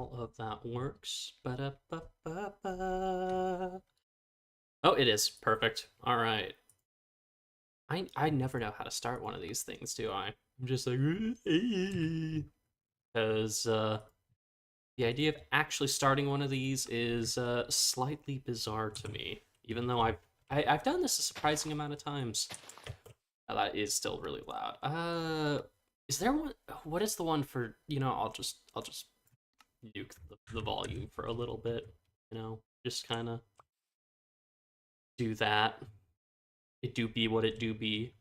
all of that works. Ba-da-ba-ba-ba. Oh, it is. Perfect. All right. I never know how to start one of these things, do I? I'm just like, because the idea of actually starting one of these is slightly bizarre to me, even though I've done this a surprising amount of times. That is still really loud. Is there one? What is the one for? I'll just nuke the volume for a little bit. Just kind of do that. It do be what it do be.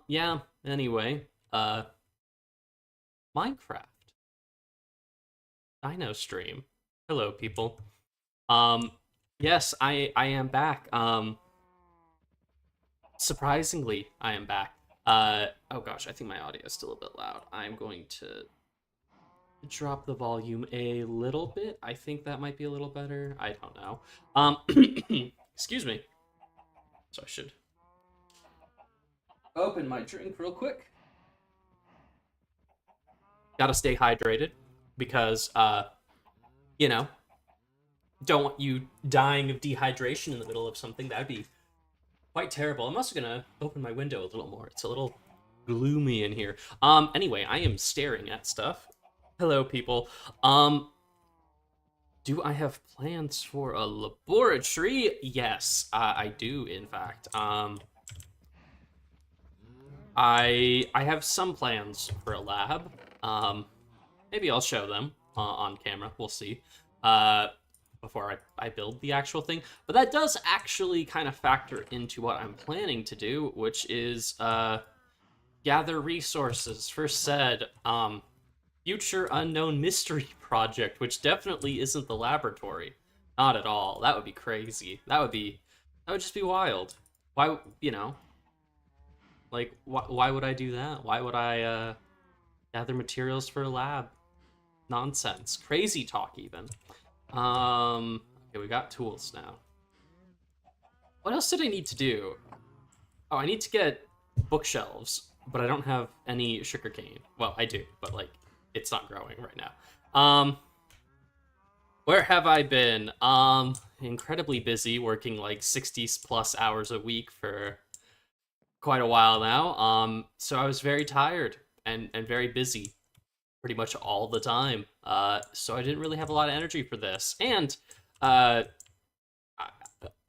Yeah. Anyway, Minecraft Dino Stream. Hello, people. Um, yes, I am back. Surprisingly, I am back. Oh gosh, I think my audio is still a bit loud. I'm going to drop the volume a little bit. I think that might be a little better. I don't know. Excuse me. So I should open my drink real quick. Gotta stay hydrated because, you know, don't want you dying of dehydration in the middle of something. That'd be quite terrible. I'm also gonna open my window a little more. It's a little gloomy in here. Anyway, I am staring at stuff. Hello, people. Do I have plans for a laboratory? Yes, I do, in fact. I have some plans for a lab. Maybe I'll show them on camera. We'll see. Before I build the actual thing. But that does actually kind of factor into what I'm planning to do, which is gather resources for said future unknown mystery project, which definitely isn't the laboratory. Not at all. That would be crazy. That would just be wild. Why, like, why would I do that? Why would I gather materials for a lab? Nonsense. Crazy talk, even. Okay, we got tools now. What else did I need to do? Oh, I need to get bookshelves, but I don't have any sugarcane. Well, I do, but, like, it's not growing right now. Where have I been? Incredibly busy, working, like, 60 plus hours a week for quite a while now. So I was very tired and very busy pretty much all the time. So I didn't really have a lot of energy for this. And, I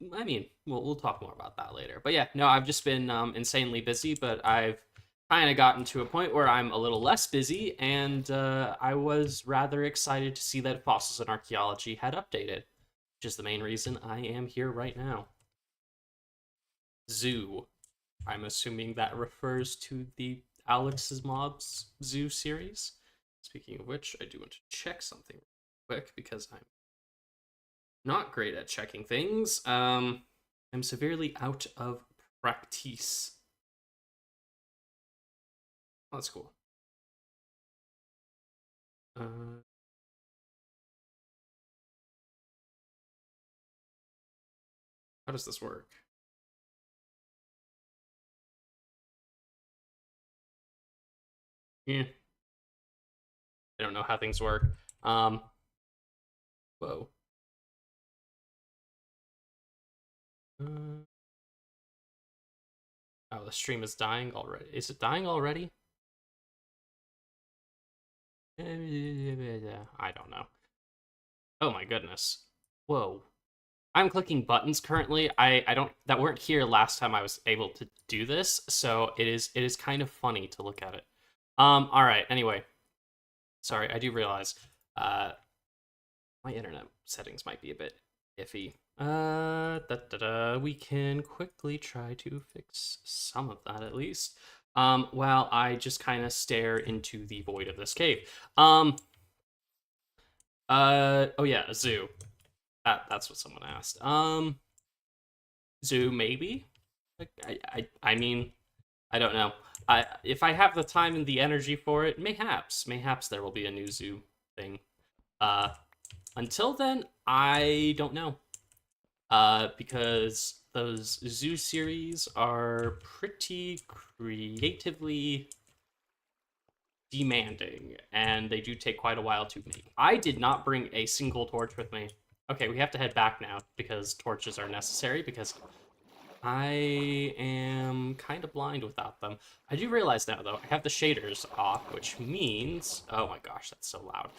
mean, we'll talk more about that later. But yeah, no, I've just been insanely busy, but I've kind of gotten to a point where I'm a little less busy, and I was rather excited to see that Fossils and Archaeology had updated, which is the main reason I am here right now. Zoo. I'm assuming that refers to the Alex's Mobs Zoo series. Speaking of which, I do want to check something quick because I'm not great at checking things. I'm severely out of practice. Oh, that's cool. How does this work? Yeah. I don't know how things work. Whoa. Oh, the stream is dying already. Is it dying already? I don't know. Oh my goodness. Whoa. I'm clicking buttons currently. I don't that weren't here last time I was able to do this, so it is kind of funny to look at it. All right. Anyway, sorry. I do realize my internet settings might be a bit iffy. We can quickly try to fix some of that at least. While I just kind of stare into the void of this cave. Oh yeah, a zoo. That's what someone asked. Zoo maybe? Like, I mean, I don't know. If I have the time and the energy for it, mayhaps there will be a new zoo thing. Until then, I don't know. Because those zoo series are pretty creatively demanding, and they do take quite a while to make. I did not bring a single torch with me. Okay, we have to head back now because torches are necessary because I am kind of blind without them. I do realize now, though, I have the shaders off, which means... Oh my gosh, that's so loud.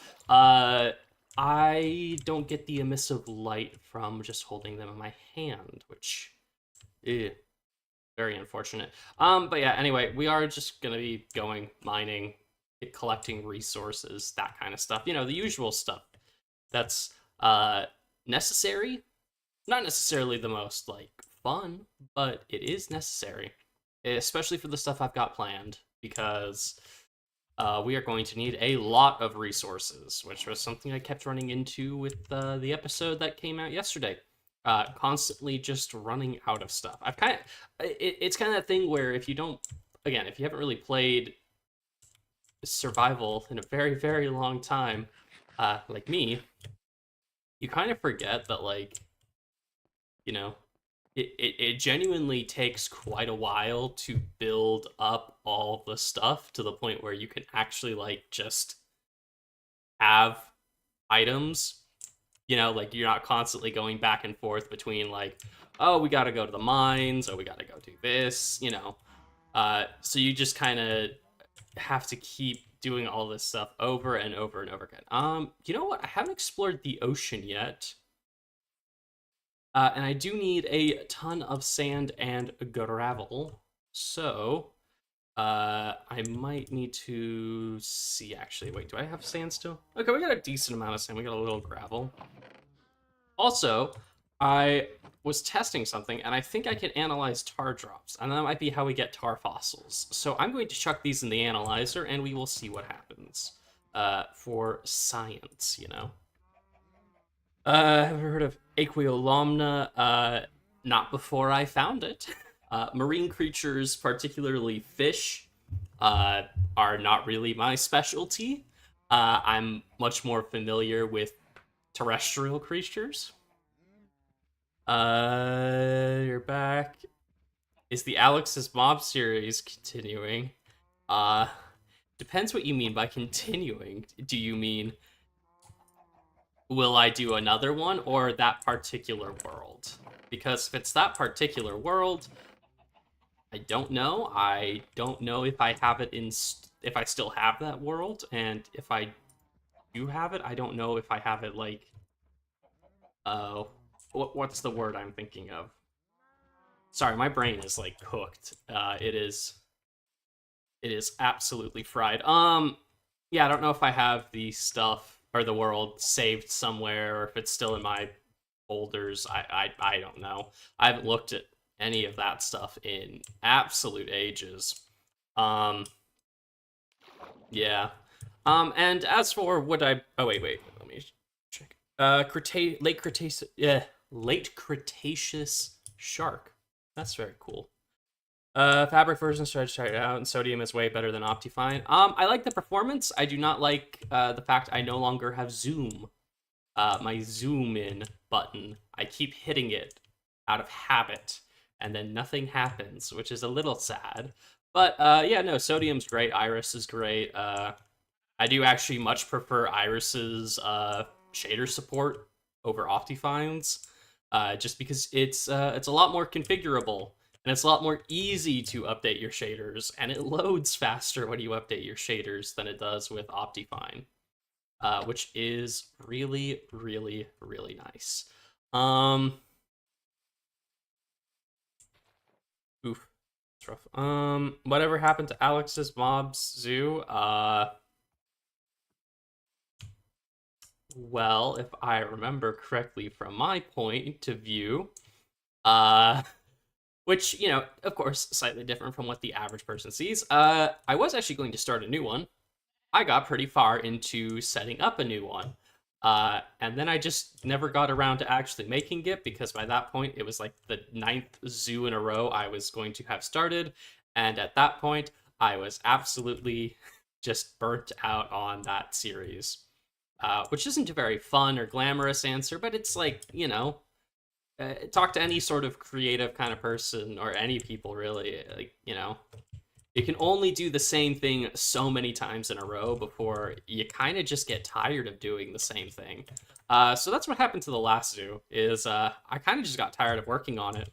I don't get the emissive light from just holding them in my hand, which... very unfortunate. But yeah, anyway, we are just gonna be going mining, collecting resources, that kind of stuff. You know, the usual stuff that's necessary. Not necessarily the most, like, fun, but it is necessary, especially for the stuff I've got planned, because we are going to need a lot of resources, which was something I kept running into with the episode that came out yesterday. Constantly just running out of stuff. It's kind of that thing where if you haven't really played survival in a very, very long time, like me, you kind of forget that, like, you know, it genuinely takes quite a while to build up all the stuff to the point where you can actually, like, just have items. You know, like, you're not constantly going back and forth between, like, oh, we gotta go to the mines, oh, we gotta go do this, you know. So you just kind of have to keep doing all this stuff over and over and over again. You know what? I haven't explored the ocean yet. And I do need a ton of sand and gravel. So, I might need to see, actually. Wait, do I have sand still? Okay, we got a decent amount of sand. We got a little gravel. Also, I was testing something, and I think I can analyze tar drops, and that might be how we get tar fossils. So I'm going to chuck these in the analyzer, and we will see what happens. For science, you know? Have you heard of Aquilomna? Not before I found it. Marine creatures, particularly fish, are not really my specialty. I'm much more familiar with terrestrial creatures. You're back. Is the Alex's Mob series continuing? Depends what you mean by continuing. Do you mean, will I do another one, or that particular world? Because if it's that particular world, I don't know. I don't know if I have it if I still have that world, and if I do have it, I don't know if I have it, like, what's the word I'm thinking of? Sorry, my brain is, like, cooked. It is absolutely fried. Yeah, I don't know if I have the stuff or the world saved somewhere, or if it's still in my folders. I don't know. I haven't looked at any of that stuff in absolute ages. Yeah. And as for what oh wait, let me check. Late Cretaceous shark. That's very cool. Fabric version started to try it out, and sodium is way better than Optifine. I like the performance. I do not like the fact I no longer have zoom. My zoom in button. I keep hitting it out of habit, and then nothing happens, which is a little sad. But yeah, no, sodium's great. Iris is great. I do actually much prefer Iris's shader support over Optifine's, just because it's a lot more configurable. And it's a lot more easy to update your shaders, and it loads faster when you update your shaders than it does with Optifine, which is really, really, really nice. Oof, it's rough. Whatever happened to Alex's Mobs Zoo? Well, if I remember correctly from my point of view, which, you know, of course, slightly different from what the average person sees. I was actually going to start a new one. I got pretty far into setting up a new one. And then I just never got around to actually making it, because by that point, it was like the 9th zoo in a row I was going to have started. And at that point, I was absolutely just burnt out on that series. Which isn't a very fun or glamorous answer, but it's like, you know, talk to any sort of creative kind of person, or any people really, like, you know, you can only do the same thing so many times in a row before you kind of just get tired of doing the same thing. So that's what happened to the last zoo, is I kind of just got tired of working on it.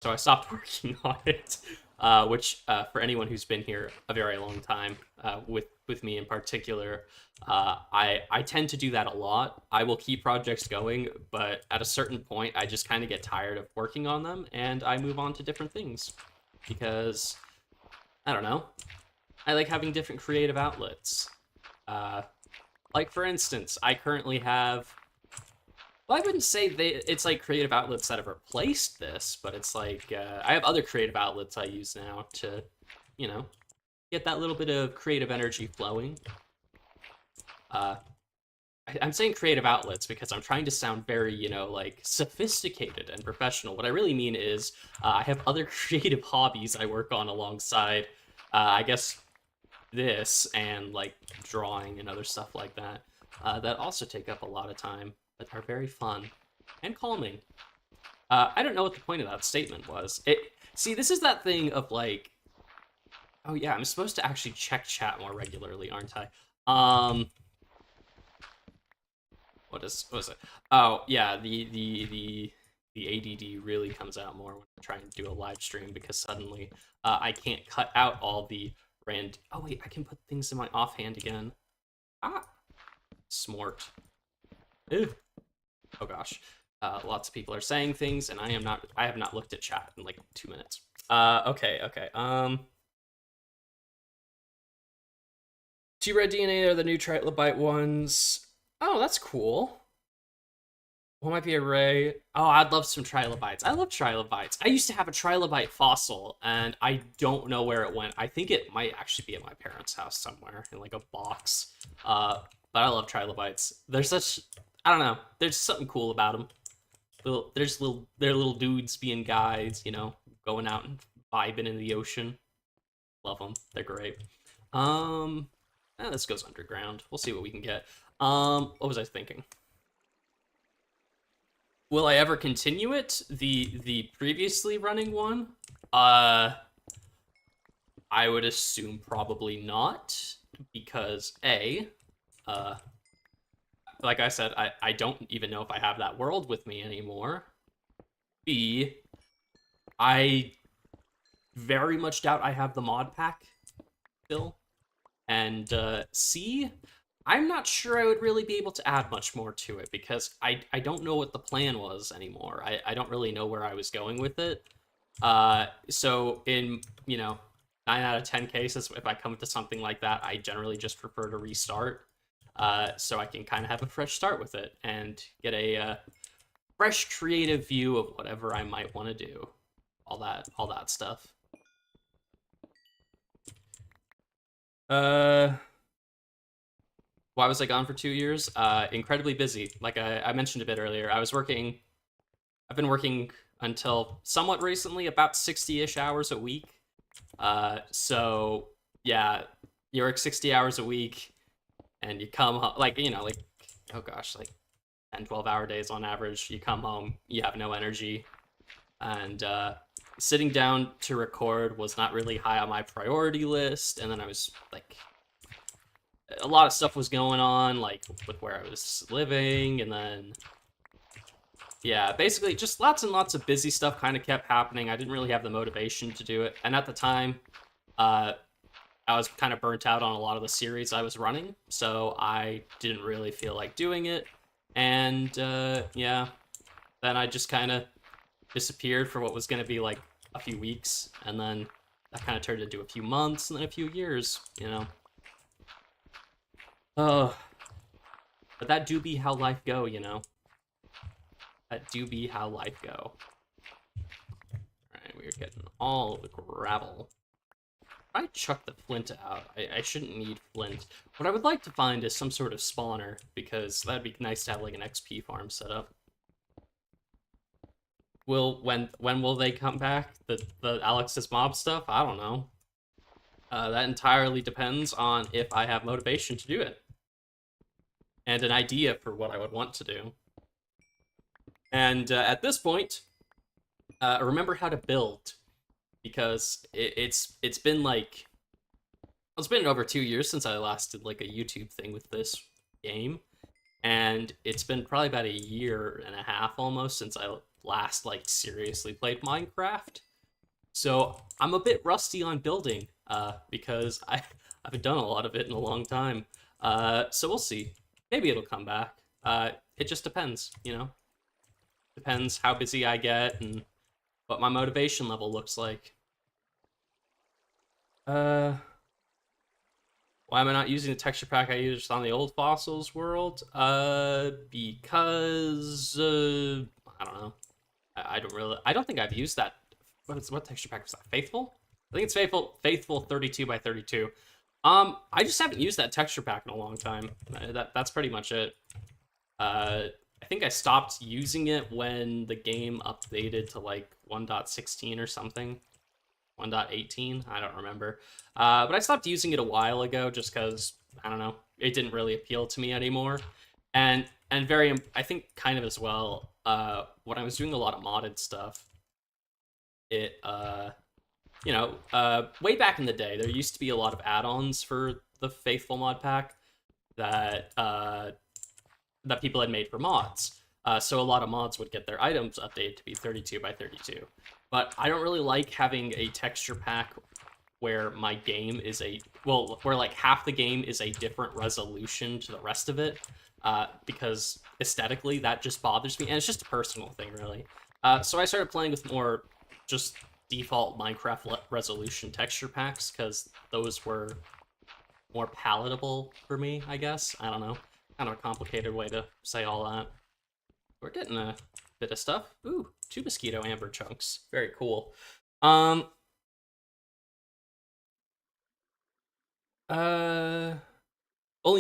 So I stopped working on it, which for anyone who's been here a very long time, with me in particular, I tend to do that a lot. I will keep projects going, but at a certain point, I just kind of get tired of working on them, and I move on to different things because I don't know. I like having different creative outlets. Like for instance, I currently have. Well, I wouldn't say it's like creative outlets that have replaced this, but it's like I have other creative outlets I use now to, you know, get that little bit of creative energy flowing. I'm saying creative outlets because I'm trying to sound very, like sophisticated and professional. What I really mean is I have other creative hobbies I work on alongside, I guess, this and like drawing and other stuff like that, that also take up a lot of time, but are very fun and calming. I don't know what the point of that statement was. See, this is that thing of like, oh yeah, I'm supposed to actually check chat more regularly, aren't I? What is it? Oh yeah, the ADD really comes out more when I'm trying to do a live stream because suddenly I can't cut out all the oh wait, I can put things in my offhand again. Ah, smart. Ew. Oh gosh. Lots of people are saying things, and I have not looked at chat in like 2 minutes. Okay. T-Red DNA are the new trilobite ones. Oh, that's cool. What might be a ray? Oh, I'd love some trilobites. I love trilobites. I used to have a trilobite fossil, and I don't know where it went. I think it might actually be at my parents' house somewhere in like a box. But I love trilobites. They're such, I don't know. There's something cool about them. They're little dudes being guys, going out and vibing in the ocean. Love them. They're great. This goes underground. We'll see what we can get. What was I thinking? Will I ever continue it? The previously running one? I would assume probably not, because like I said, I don't even know if I have that world with me anymore. B, I very much doubt I have the mod pack still. And C, I'm not sure I would really be able to add much more to it because I don't know what the plan was anymore. I don't really know where I was going with it. So in, 9 out of 10 cases, if I come to something like that, I generally just prefer to restart. So I can kind of have a fresh start with it and get a fresh creative view of whatever I might want to do. All that stuff. Why was I gone for 2 years? Incredibly busy. Like I mentioned a bit earlier, I've been working until somewhat recently, about 60-ish hours a week. So yeah, you work 60 hours a week and you come home, oh gosh, like 10, 12-hour days on average. You come home, you have no energy. And sitting down to record was not really high on my priority list. And then I was like, a lot of stuff was going on, like with where I was living, and then yeah, basically just lots and lots of busy stuff kind of kept happening. I didn't really have the motivation to do it, and at the time, I was kind of burnt out on a lot of the series I was running, so I didn't really feel like doing it, and yeah, then I just kind of disappeared for what was going to be like a few weeks, and then that kind of turned into a few months, and then a few years, Oh, but that do be how life go, That do be how life go. Alright, we're getting all the gravel. I chuck the flint out. I shouldn't need flint. What I would like to find is some sort of spawner, because that'd be nice to have like an XP farm set up. When will they come back? The Alex's mob stuff? I don't know. That entirely depends on if I have motivation to do it. And an idea for what I would want to do. And at this point, remember how to build, because it's been like it's been over 2 years since I last did like a YouTube thing with this game, and it's been probably about a year and a half almost since I last like seriously played Minecraft. So I'm a bit rusty on building, because I haven't done a lot of it in a long time. So we'll see. Maybe it'll come back. It just depends, you know. Depends how busy I get and what my motivation level looks like. Uh, why am I not using the texture pack I used on the old fossils world? Because I don't know. I don't think I've used that. What texture pack was that? Faithful? I think it's Faithful 32 by 32. I just haven't used that texture pack in a long time. That's pretty much it. I think I stopped using it when the game updated to like 1.16 or something. 1.18, I don't remember. But I stopped using it a while ago just because, I don't know, it didn't really appeal to me anymore. And I think kind of as well, when I was doing a lot of modded stuff, it, way back in the day, there used to be a lot of add-ons for the Faithful mod pack that, that people had made for mods. So a lot of mods would get their items updated to be 32 by 32. But I don't really like having a texture pack where my game is where like half the game is a different resolution to the rest of it, because aesthetically that just bothers me, and it's just a personal thing, really. So I started playing with more just default Minecraft resolution texture packs, because those were more palatable for me, I guess. I don't know. Kind of a complicated way to say all that. We're getting a bit of stuff. Ooh, 2 mosquito amber chunks. Very cool. Only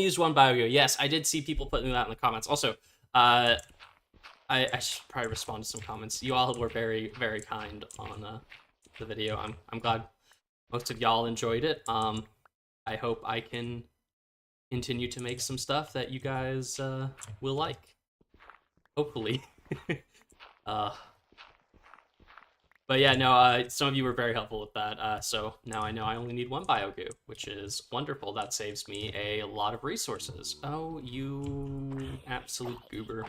use one bio. Yes, I did see people putting that in the comments. Also, I should probably respond to some comments. You all were very, very kind on the video. I'm glad most of y'all enjoyed it. I hope I can continue to make some stuff that you guys will like. Hopefully. But yeah, no, some of you were very helpful with that. So now I know I only need 1 biogoo, which is wonderful. That saves me a lot of resources. Oh, you absolute goober.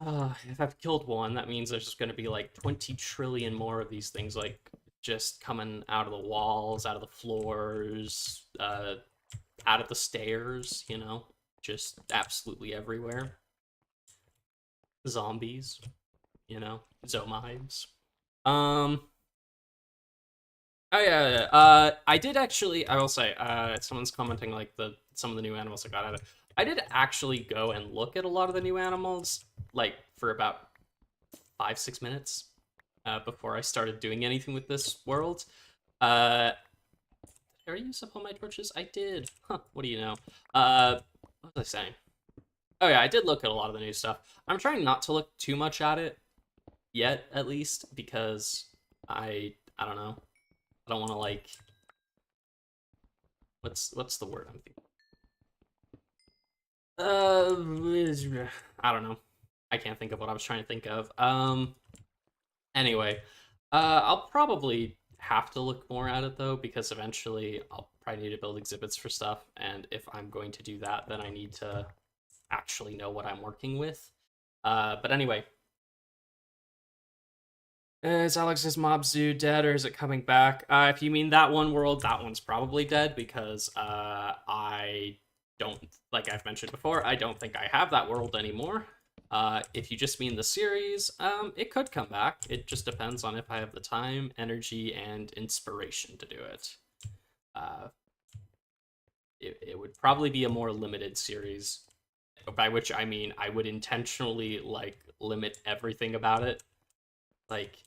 If I've killed one, that means there's just going to be like 20 trillion more of these things, like just coming out of the walls, out of the floors, out of the stairs, you know, just absolutely everywhere. Zombies, you know, zomides. Oh yeah. I did actually. I will say. Someone's commenting like some of the new animals I got out of it. I did actually go and look at a lot of the new animals, like for about 5-6 minutes, before I started doing anything with this world. Did I use up all my torches? I did. Huh? What do you know? What was I saying? Oh yeah, I did look at a lot of the new stuff. I'm trying not to look too much at it yet, at least, because I don't know. I don't want to like what's the word I'm thinking? I don't know. I can't think of what I was trying to think of. Anyway, I'll probably have to look more at it though, because eventually I'll probably need to build exhibits for stuff, and if I'm going to do that, then I need to actually know what I'm working with. But anyway. Is Alex's Mob Zoo dead, or is it coming back? If you mean that one world, that one's probably dead, because I don't, like I've mentioned before, I don't think I have that world anymore. If you just mean the series, it could come back. It just depends on if I have the time, energy, and inspiration to do it. It would probably be a more limited series, by which I mean I would intentionally like limit everything about it. Like,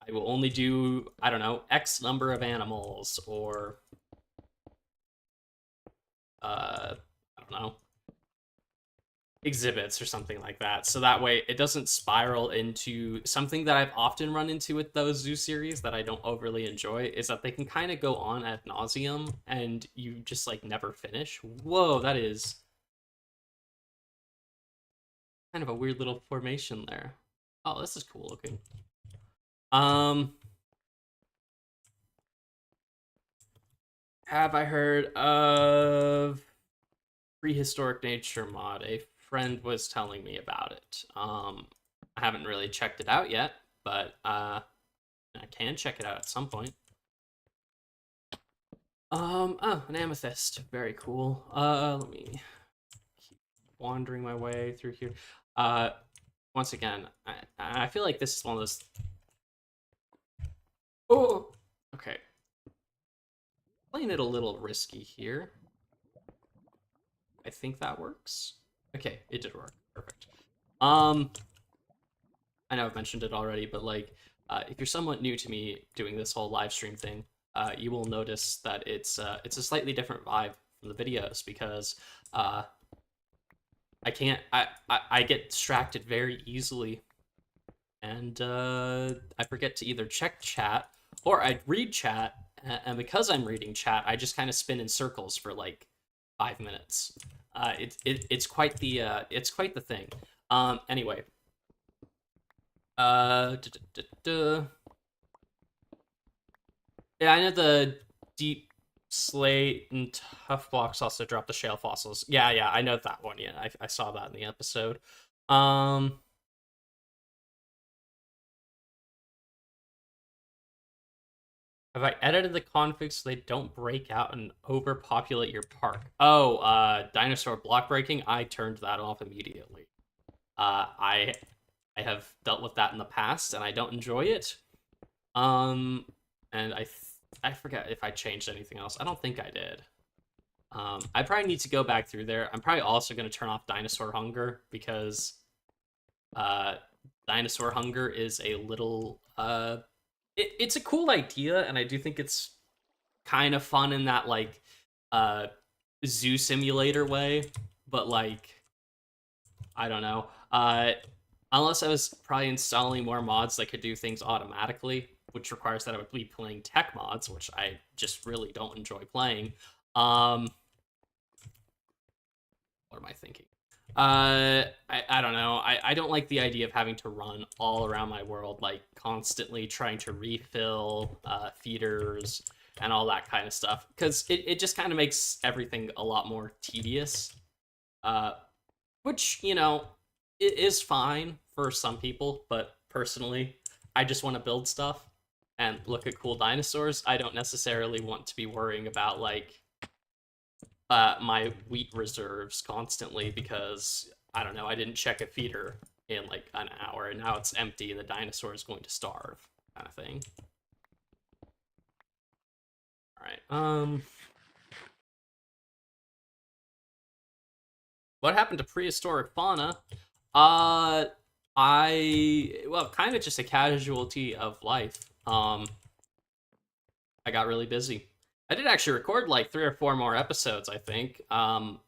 I will only do, I don't know, X number of animals, or, I don't know, exhibits or something like that. So that way it doesn't spiral into something that I've often run into with those zoo series that I don't overly enjoy, is that they can kind of go on ad nauseum and you just like never finish. Whoa, that is kind of a weird little formation there. Oh, this is cool looking. Um, have I heard of prehistoric nature mod? A friend was telling me about it. I haven't really checked it out yet, but I can check it out at some point. Oh, an amethyst. Very cool. Let me keep wandering my way through here. Uh, Once again, I feel like this is one of those. Oh, okay. Playing it a little risky here. I think that works. Okay, it did work. Perfect. Um, I know I've mentioned it already, but like, if you're somewhat new to me doing this whole live stream thing, you will notice that it's a slightly different vibe from the videos because uh, I can't I get distracted very easily, and I forget to either check chat or I read chat, and because I'm reading chat, I just kind of spin in circles for like 5 minutes. It's quite the thing. Anyway, uh, duh, duh, duh, duh. Yeah, I know the deep slate and tough blocks also drop the shale fossils. Yeah, I know that one. Yeah, I saw that in the episode. Um, have I edited the configs so they don't break out and overpopulate your park? Oh, dinosaur block breaking. I turned that off immediately. I have dealt with that in the past and I don't enjoy it. Um, and I forget if I changed anything else. I don't think I did. I probably need to go back through there. I'm probably also going to turn off Dinosaur Hunger because uh, Dinosaur Hunger is a little. It's a cool idea, and I do think it's kind of fun in that like uh, zoo simulator way. But like, I don't know. Unless I was probably installing more mods that could do things automatically, which requires that I would be playing tech mods, which I just really don't enjoy playing. Um, what am I thinking? I don't know. I don't like the idea of having to run all around my world, like constantly trying to refill feeders and all that kind of stuff, because it just kind of makes everything a lot more tedious. Uh, which, it is fine for some people, but personally, I just want to build stuff and look at cool dinosaurs. I don't necessarily want to be worrying about like my wheat reserves constantly because I don't know, I didn't check a feeder in like an hour and now it's empty and the dinosaur is going to starve, kind of thing. All right. What happened to prehistoric fauna? Uh, well, kind of just a casualty of life. I got really busy. I did actually record like 3 or 4 more episodes, I think. I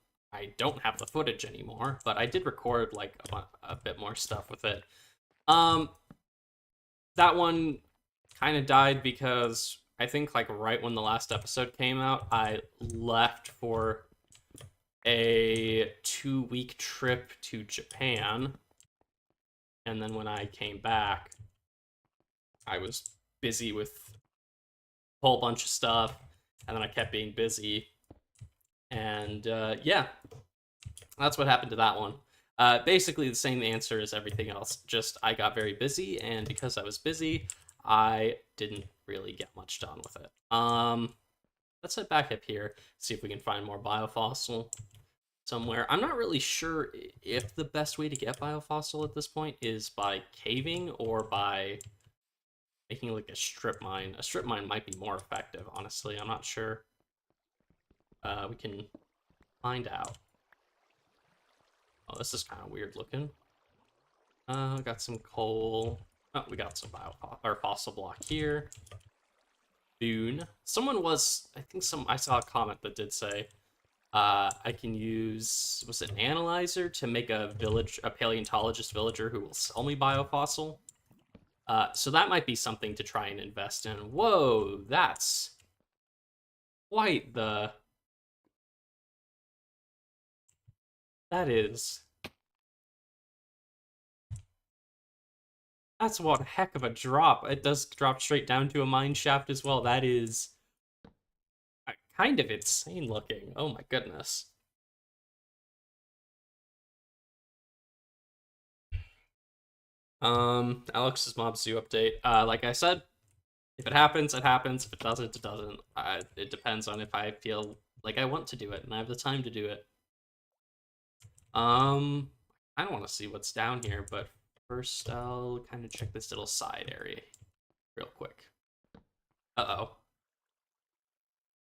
don't have the footage anymore, but I did record like a bit more stuff with it. Um, that one kind of died because I think like right when the last episode came out, I left for a 2-week trip to Japan, and then when I came back, I was busy with a whole bunch of stuff, and then I kept being busy, and yeah, that's what happened to that one. Basically, the same answer as everything else. Just I got very busy, and because I was busy, I didn't really get much done with it. Let's head back up here, see if we can find more biofossil somewhere. I'm not really sure if the best way to get biofossil at this point is by caving or by making like a strip mine. A strip mine might be more effective, honestly. I'm not sure. We can find out. Oh, this is kind of weird looking. We got some coal. Oh, we got some or fossil block here. Boon. Someone was, I think I saw a comment that did say, I can use, was it an analyzer to make a paleontologist villager who will sell me biofossil? So that might be something to try and invest in. Whoa, that's quite the, that is That's one heck of a drop. It does drop straight down to a mine shaft as well. That is kind of insane looking. Oh my goodness. Alex's Mob Zoo update. Like I said, if it happens, it happens. If it doesn't, it doesn't. It depends on if I feel like I want to do it and I have the time to do it. I don't want to see what's down here, but first I'll kind of check this little side area real quick. Uh-oh.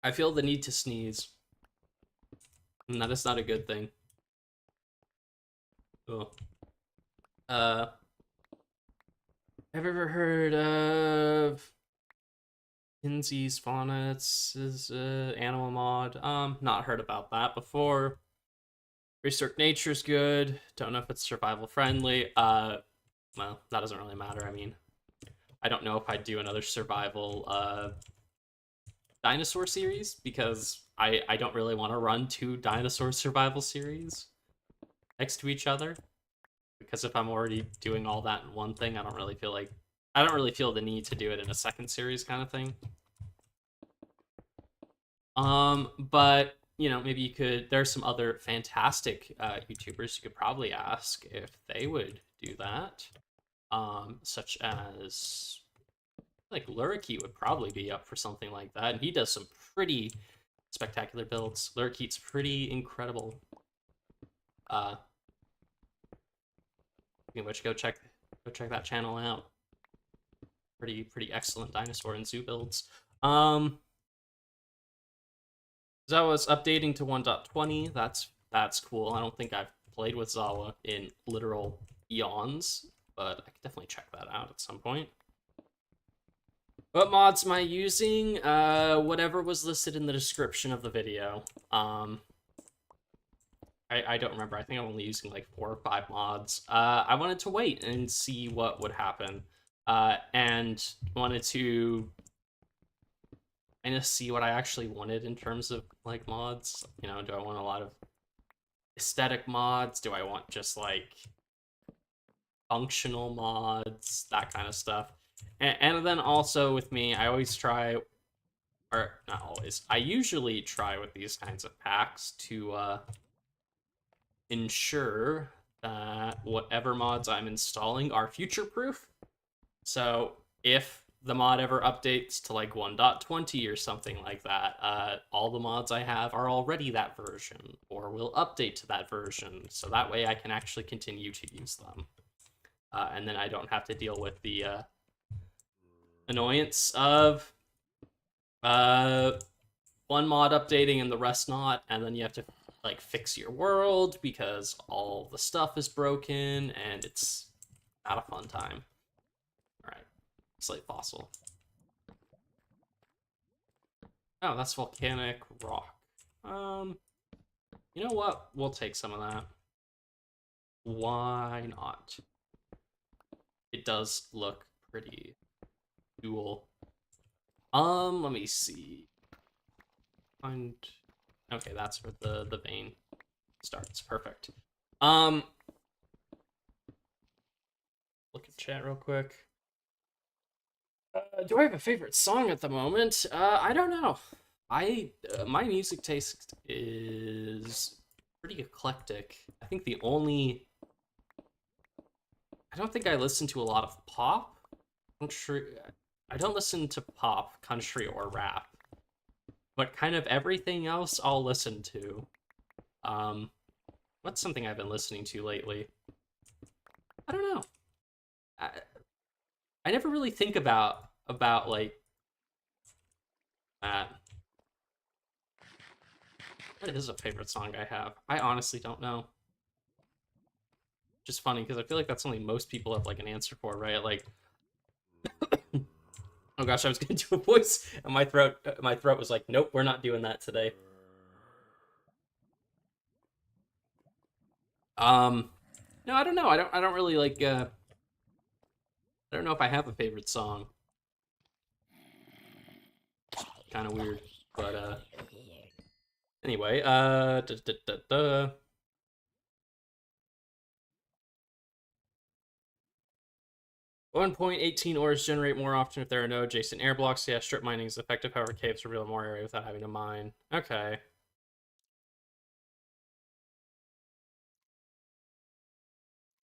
I feel the need to sneeze. And that is not a good thing. Oh. Have you ever heard of Kinsey's Fauna? It's animal mod. Not heard about that before. Research Nature's good. Don't know if it's survival friendly. Well, that doesn't really matter. I mean, I don't know if I'd do another survival dinosaur series because I don't really want to run 2 dinosaur survival series next to each other. Because if I'm already doing all that in one thing, I don't really feel the need to do it in a second series kind of thing. But you know, maybe you could. There's some other fantastic YouTubers you could probably ask if they would do that. Such as like Lurikey would probably be up for something like that, and he does some pretty spectacular builds. Lurikey's pretty incredible. In which go check that channel out. Pretty excellent dinosaur and zoo builds. Zawa's updating to 1.20. That's cool. I don't think I've played with Zawa in literal eons, but I could definitely check that out at some point. What mods am I using? Whatever was listed in the description of the video. I don't remember. I think I'm only using like 4 or 5 mods. I wanted to wait and see what would happen. And wanted to kind of see what I actually wanted in terms of like mods. You know, do I want a lot of aesthetic mods? Do I want just like functional mods? That kind of stuff. And then also with me, I always try, or not always, I usually try with these kinds of packs to ensure that whatever mods I'm installing are future-proof. So if the mod ever updates to like 1.20 or something like that, all the mods I have are already that version or will update to that version. So that way I can actually continue to use them. And then I don't have to deal with the annoyance of one mod updating and the rest not, and then you have to like fix your world because all the stuff is broken and it's not a fun time. All right, slate fossil. Oh, that's volcanic rock. You know what? We'll take some of that. Why not? It does look pretty cool. Let me see. Find. Okay, that's where the vein starts. Perfect. Look at chat real quick. Do I have a favorite song at the moment? I don't know. My music taste is pretty eclectic. I think I don't think I listen to a lot of pop. I don't listen to pop, country, or rap. But kind of everything else I'll listen to. What's something I've been listening to lately? I don't know. I never really think about like that. What is a favorite song I have? I honestly don't know. Just funny because I feel like that's something most people have like an answer for, right? Like, oh gosh, I was gonna do a voice, and my throat was like, nope, we're not doing that today. No, I don't know. I don't really like. I don't know if I have a favorite song. Kind of weird, but anyway, 1.18 ores generate more often if there are no adjacent air blocks. Yeah, strip mining is effective, however, caves reveal more area without having to mine. Okay.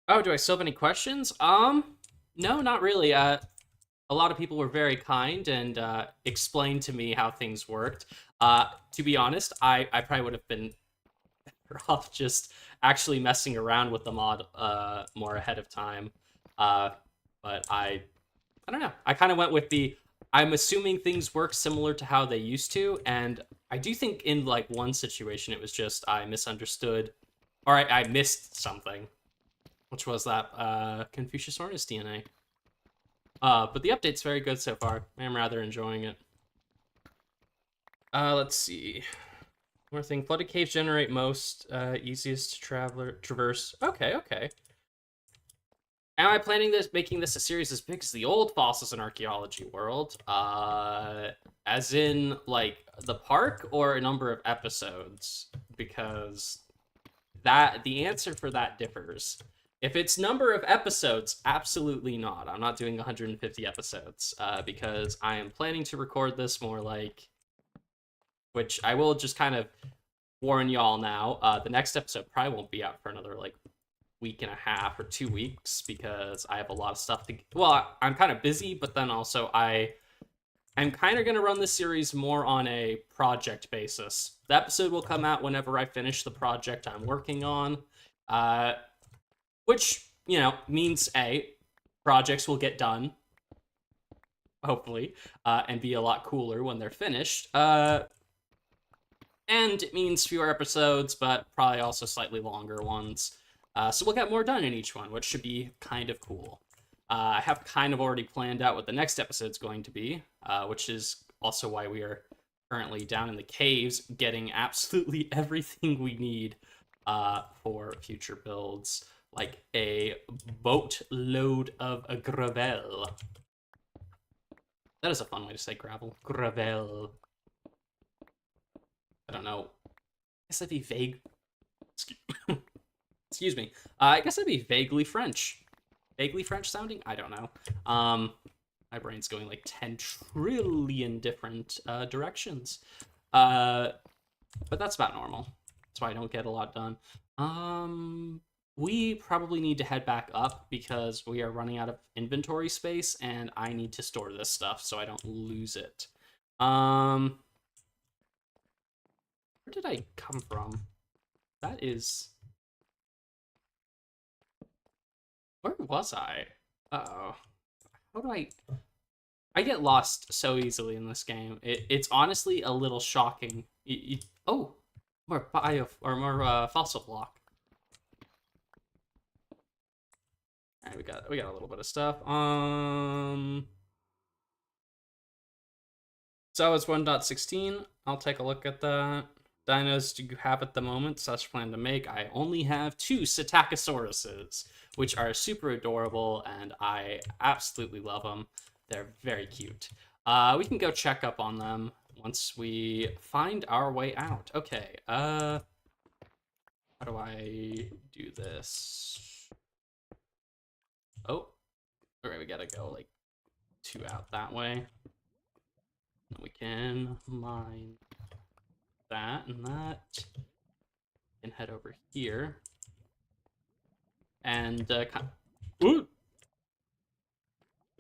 Oh, do I still have any questions? No, not really. A lot of people were very kind and explained to me how things worked. To be honest, I probably would have been better off just actually messing around with the mod more ahead of time. But I don't know. I kind of went with the I'm assuming things work similar to how they used to, and I do think in like one situation it was just I misunderstood or I missed something, which was that Confucius Hornus DNA. But the update's very good so far. I'm rather enjoying it. Let's see. More thing. Flooded caves generate most easiest to traverse. Okay, okay. Am I planning this, making this a series as big as the old fossils in archaeology world? As in like the park or a number of episodes? Because the answer for that differs. If it's number of episodes, absolutely not. I'm not doing 150 episodes because I am planning to record this more like, which I will just kind of warn y'all now. The next episode probably won't be out for another like week and a half or 2 weeks because I have a lot of stuff to. Well, I'm kind of busy, but then also I'm kind of going to run this series more on a project basis. The episode will come out whenever I finish the project I'm working on. Which, you know, means projects will get done, hopefully, and be a lot cooler when they're finished. And it means fewer episodes, but probably also slightly longer ones. So we'll get more done in each one, which should be kind of cool. I have kind of already planned out what the next episode's going to be, which is also why we are currently down in the caves getting absolutely everything we need for future builds. Like a boatload of gravel. That is a fun way to say gravel. Gravel. I don't know. I guess that'd be vague. Excuse me. I guess that'd be vaguely French. Vaguely French sounding? I don't know. My brain's going like 10 trillion different directions. But that's about normal. That's why I don't get a lot done. We probably need to head back up because we are running out of inventory space and I need to store this stuff so I don't lose it. Where did I come from? That is... Where was I? Uh-oh. How do I get lost so easily in this game. It's honestly a little shocking. Oh! More fossil block. All right, we got a little bit of stuff. So it's 1.16. I'll take a look at that. Dinos do you have at the moment? Such plan to make. I only have 2 Psittacosauruses, which are super adorable, and I absolutely love them. They're very cute. We can go check up on them once we find our way out. Okay, how do I do this? Oh, okay, we gotta go like 2 out that way. We can mine that and that. And head over here. And ooh!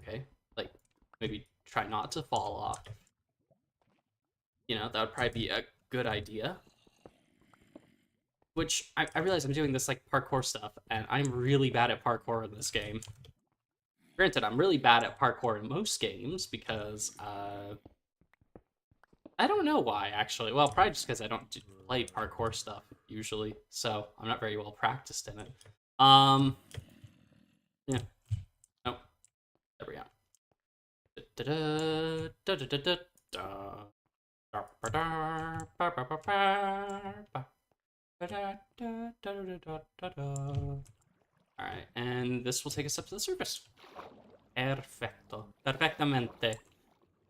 Okay, like maybe try not to fall off. You know, that would probably be a good idea. Which I realize I'm doing this like parkour stuff, and I'm really bad at parkour in this game. Granted, I'm really bad at parkour in most games because I don't know why actually. Well, probably just because I don't play parkour stuff usually, so I'm not very well practiced in it. Yeah. Oh, there we go. Alright, and this will take us up to the surface. Perfecto. Perfectamente.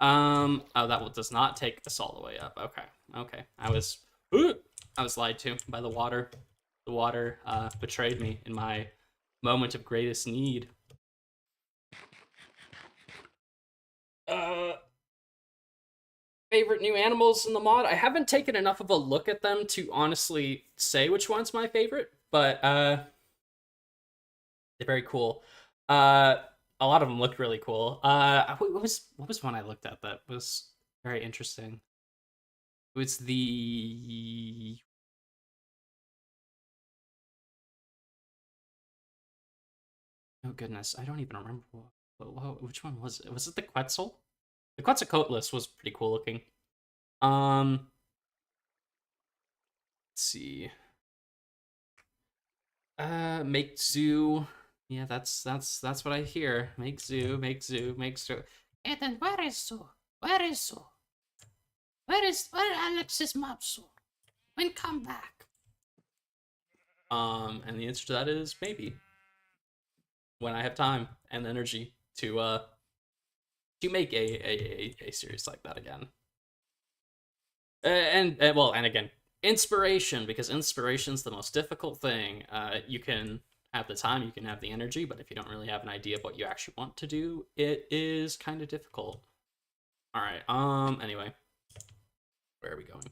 Oh, that does not take us all the way up. Okay, okay. I was lied to by the water. The water betrayed me in my moment of greatest need. favorite new animals in the mod. I haven't taken enough of a look at them to honestly say which one's my favorite, but they're very cool. A lot of them look really cool. What was one I looked at that was very interesting? It was the oh goodness, I don't even remember which one was it? Was it the Quetzal? The Quetzalcoatlus was pretty cool looking. Let's see. Make zoo. Yeah, that's what I hear. Make zoo, make zoo, make zoo. And then where is zoo? Where is zoo? Where Alex's map zoo? When come back? And the answer to that is maybe. When I have time and energy to make a series like that again. And again, inspiration, because inspiration's the most difficult thing. You can have the time, you can have the energy, but if you don't really have an idea of what you actually want to do, it is kind of difficult. All right. Anyway, where are we going?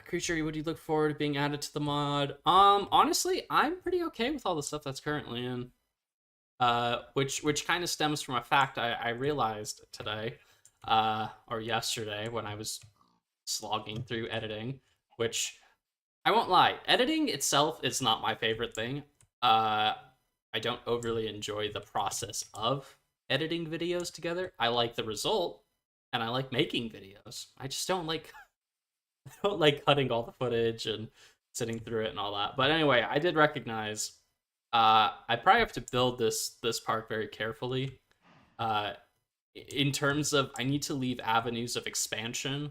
Creature, would you look forward to being added to the mod? Honestly, I'm pretty okay with all the stuff that's currently in. Which kind of stems from a fact I realized today, or yesterday when I was slogging through editing, which I won't lie, editing itself is not my favorite thing. I don't overly enjoy the process of editing videos together. I like the result, and I like making videos. I just don't like I don't like cutting all the footage and sitting through it and all that. But anyway, I did recognize I probably have to build this park very carefully. In terms of I need to leave avenues of expansion,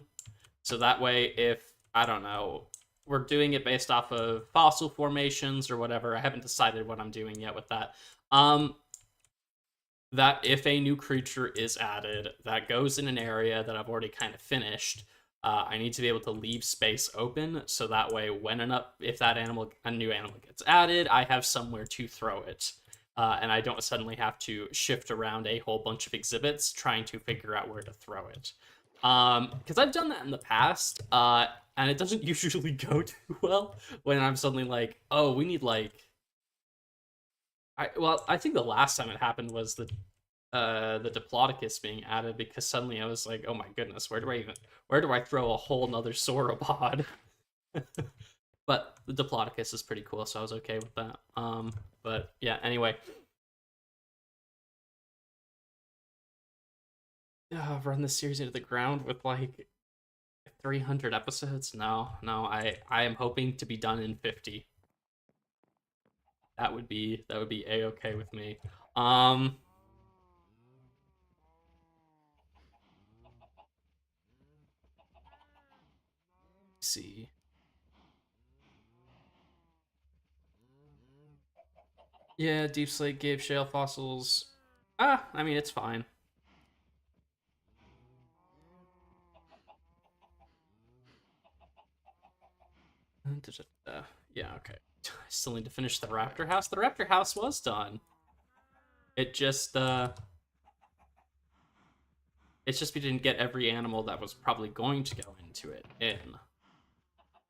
so that way if I don't know, we're doing it based off of fossil formations or whatever. I haven't decided what I'm doing yet with that. That if a new creature is added that goes in an area that I've already kind of finished, I need to be able to leave space open, so that way when if a new animal gets added, I have somewhere to throw it. And I don't suddenly have to shift around a whole bunch of exhibits trying to figure out where to throw it. Because I've done that in the past, and it doesn't usually go too well when I'm suddenly like, oh, we need like... I think the last time it happened was the Diplodocus being added, because suddenly I was like, oh my goodness, where do I throw a whole nother sauropod? But the Diplodocus is pretty cool, so I was okay with that. But yeah, anyway. Run this series into the ground with like 300 episodes? No, I am hoping to be done in 50. That would be a-okay with me. See. Yeah, Deep Slate gave shale fossils. I mean, it's fine. Yeah, okay. I still need to finish the raptor house. The raptor house was done. It's just we didn't get every animal that was probably going to go into it in.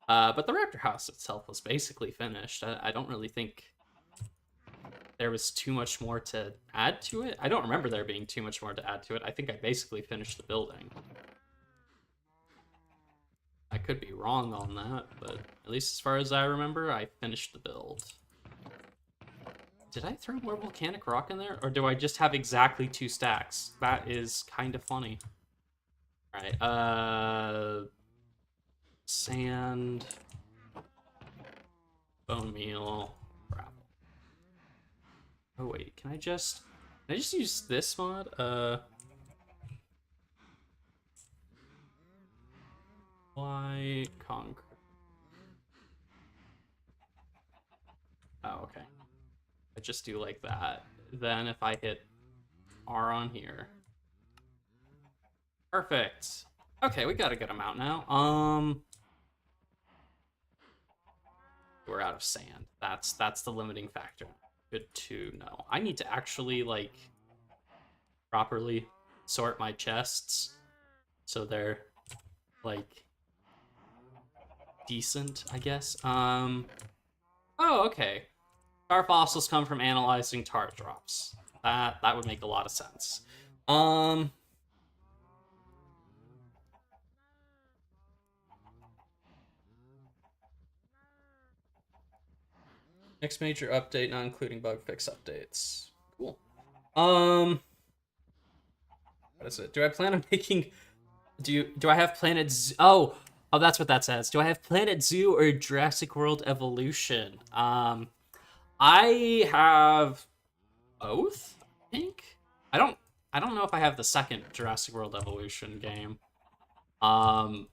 But the raptor house itself was basically finished. I don't really think there was too much more to add to it. I don't remember there being too much more to add to it. I think I basically finished the building. I could be wrong on that, but at least as far as I remember, I finished the build. Did I throw more volcanic rock in there? Or do I just have exactly 2 stacks? That is kind of funny. Alright, sand, bone meal, gravel. Oh wait, can I just use this mod? Why concrete? Oh, okay. I just do like that. Then if I hit R on here. Perfect. Okay, we got a good amount now. We're out of sand. That's the limiting factor. Good to know. I need to actually like properly sort my chests so they're like decent, I guess. Oh, okay. Tar fossils come from analyzing tar drops. That would make a lot of sense. Next major update, not including bug fix updates. Cool. What is it? Do I plan on making? Do I have Planet Zoo? Oh, that's what that says. Do I have Planet Zoo or Jurassic World Evolution? I have both. I think. I don't. I don't know if I have the second Jurassic World Evolution game. I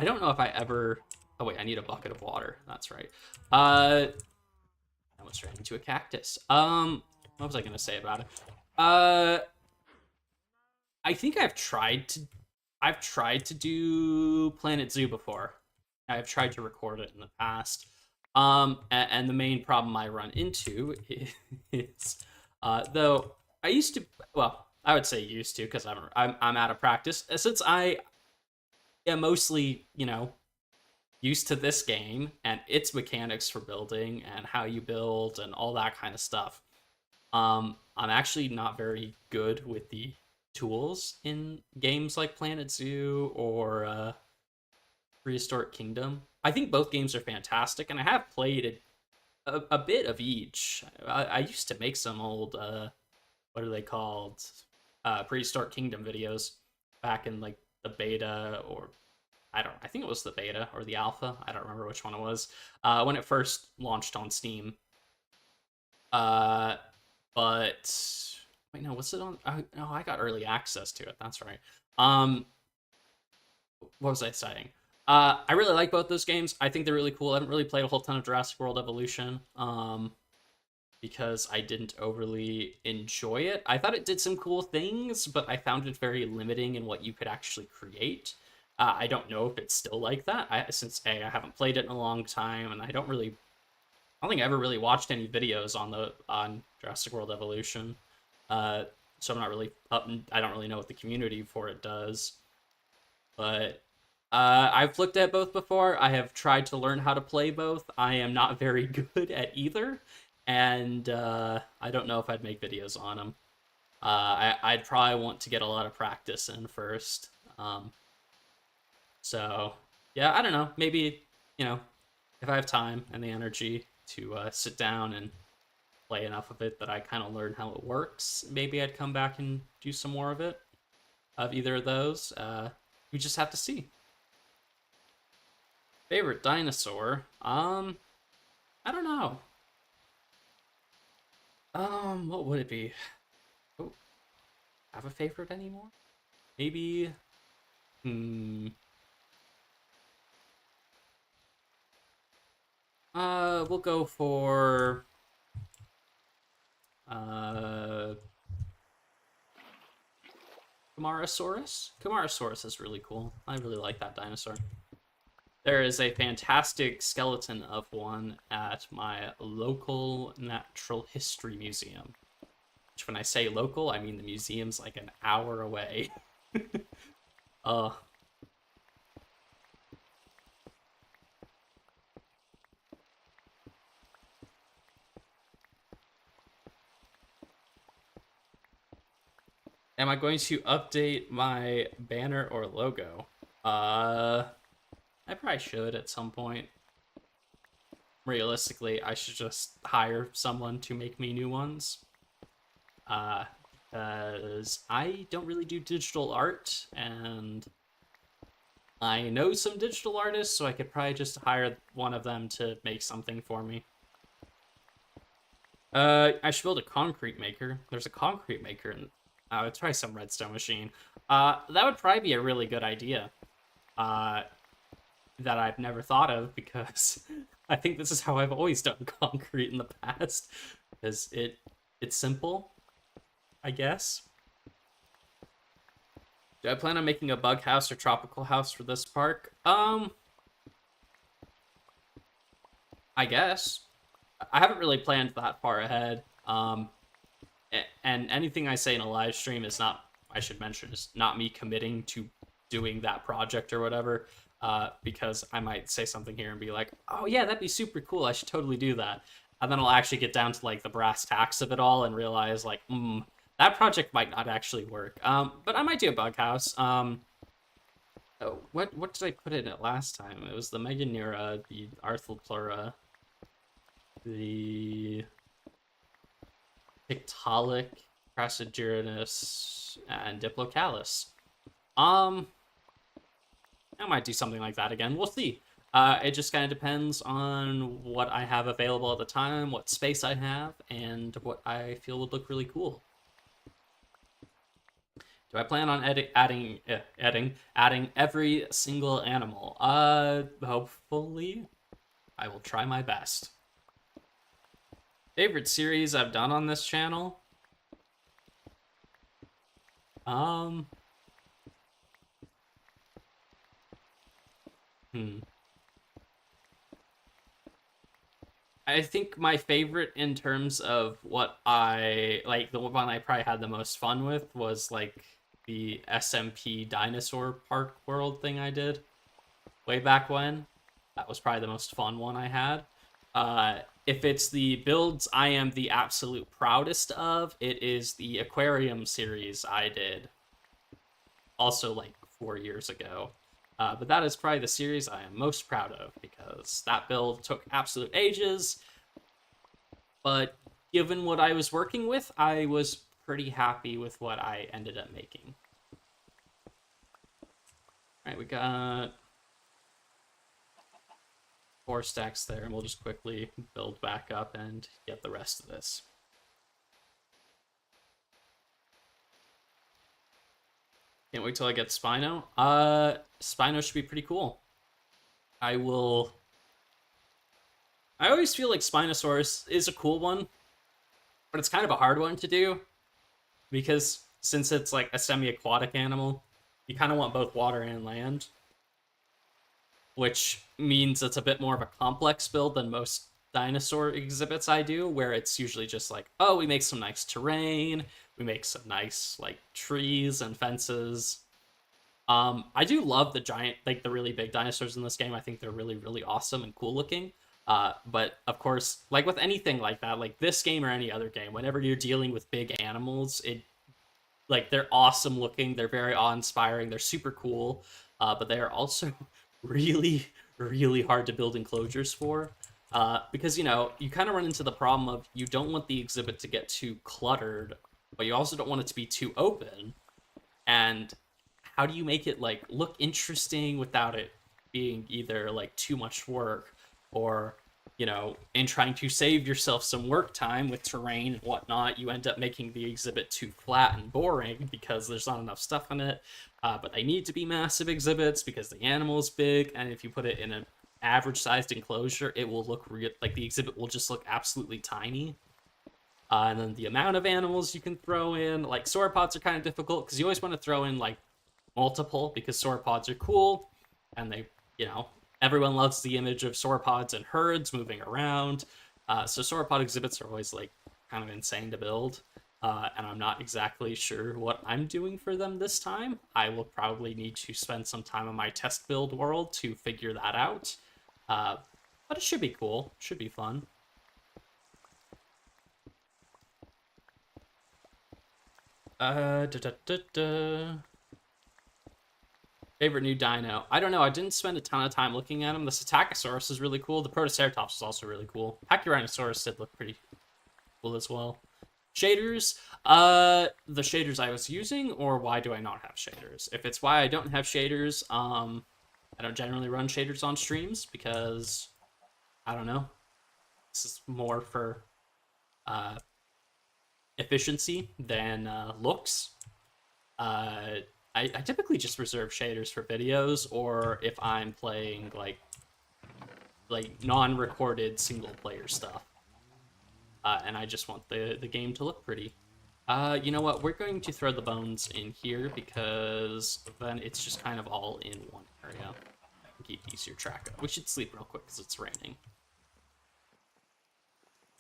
don't know if I ever. Oh wait, I need a bucket of water. That's right. I almost ran into a cactus. What was I gonna say about it? I think I've tried to do Planet Zoo before. I've tried to record it in the past. And the main problem I run into is, though I used to, well, I would say used to because I'm out of practice since I am mostly, used to this game and its mechanics for building and how you build and all that kind of stuff. I'm actually not very good with the tools in games like Planet Zoo or Prehistoric Kingdom. I think both games are fantastic, and I have played a bit of each. I used to make some old, what are they called? Prehistoric Kingdom videos back in like the beta, or I think it was the beta or the alpha. I don't remember which one it was. When it first launched on Steam. But wait, no, what's it on? No, I got early access to it. That's right. What was I saying? I really like both those games. I think they're really cool. I haven't really played a whole ton of Jurassic World Evolution, because I didn't overly enjoy it. I thought it did some cool things, but I found it very limiting in what you could actually create. I don't know if it's still like that. Since I haven't played it in a long time, and I don't think I ever really watched any videos on Jurassic World Evolution. So I'm not really up. I don't really know what the community for it does. But I've looked at both before. I have tried to learn how to play both. I am not very good at either, and I don't know if I'd make videos on them. I'd probably want to get a lot of practice in first. So yeah, I don't know. Maybe if I have time and the energy to sit down and play enough of it that I kind of learn how it works, maybe I'd come back and do some more of it, of either of those. We just have to see. Favorite dinosaur? I don't know. What would it be? Oh, have a favorite anymore? Maybe. We'll go for Camarasaurus. Camarasaurus is really cool. I really like that dinosaur. There is a fantastic skeleton of one at my local natural history museum. Which, when I say local, I mean the museum's like an hour away. Am I going to update my banner or logo? I probably should at some point. Realistically, I should just hire someone to make me new ones. Because I don't really do digital art, and I know some digital artists, so I could probably just hire one of them to make something for me. I should build a concrete maker. There's a concrete maker in... it's probably some redstone machine. That would probably be a really good idea. That I've never thought of, because I think this is how I've always done concrete in the past. Because it's simple, I guess. Do I plan on making a bug house or tropical house for this park? I guess. I haven't really planned that far ahead. And anything I say in a live stream is not I should mention is not me committing to doing that project or whatever, because I might say something here and be like, oh yeah, that'd be super cool, I should totally do that. And then I'll actually get down to like the brass tacks of it all and realize like, that project might not actually work. But I might do a bug house. Oh, what did I put in it last time? It was the Meganura, the Arthroplura, the Pictolic, Crassiduranus, and Diplocalus. I might do something like that again. We'll see. It just kind of depends on what I have available at the time, what space I have, and what I feel would look really cool. Do I plan on adding every single animal? Hopefully. I will try my best. Favorite series I've done on this channel? I think my favorite in terms of what I like, the one I probably had the most fun with was like the SMP Dinosaur Park World thing I did way back when. That was probably the most fun one I had. If it's the builds I am the absolute proudest of, it is the aquarium series I did. Also like 4 years ago. But that is probably the series I am most proud of because that build took absolute ages. But given what I was working with, I was pretty happy with what I ended up making. All right, we got 4 stacks there, and we'll just quickly build back up and get the rest of this. Can't wait till I get Spino. Spino should be pretty cool. I always feel like Spinosaurus is a cool one, but it's kind of a hard one to do because since it's like a semi-aquatic animal, you kind of want both water and land, which means it's a bit more of a complex build than most dinosaur exhibits I do, where it's usually just like, oh, we make some nice terrain, we make some nice like trees and fences. I do love the giant, like the really big dinosaurs in this game. I think they're really, really awesome and cool looking. But of course, like with anything like that, like this game or any other game, whenever you're dealing with big animals, they're awesome looking, they're very awe-inspiring, they're super cool, but they are also really, really hard to build enclosures for. Because, you know, you kind of run into the problem of you don't want the exhibit to get too cluttered, but you also don't want it to be too open. And how do you make it, like, look interesting without it being either, like, too much work or, you know, in trying to save yourself some work time with terrain and whatnot, you end up making the exhibit too flat and boring because there's not enough stuff in it. But they need to be massive exhibits because the animal's big, and if you put it in an average-sized enclosure, it will look like the exhibit will just look absolutely tiny. And then the amount of animals you can throw in, like sauropods are kind of difficult because you always want to throw in like multiple because sauropods are cool, and they, you know, everyone loves the image of sauropods and herds moving around. So sauropod exhibits are always like kind of insane to build. And I'm not exactly sure what I'm doing for them this time. I will probably need to spend some time on my test build world to figure that out. But it should be cool. Should be fun. Favorite new dino? I don't know. I didn't spend a ton of time looking at them. The Psittacosaurus is really cool. The Protoceratops is also really cool. Pachyrhinosaurus did look pretty cool as well. Shaders, the shaders I was using, or why do I not have shaders? If it's why I don't have shaders, I don't generally run shaders on streams because, I don't know, this is more for efficiency than looks. I typically just reserve shaders for videos, or if I'm playing like non-recorded single-player stuff. And I just want the game to look pretty. You know what? We're going to throw the bones in here because then it's just kind of all in one area. I can keep easier track of. We should sleep real quick because it's raining.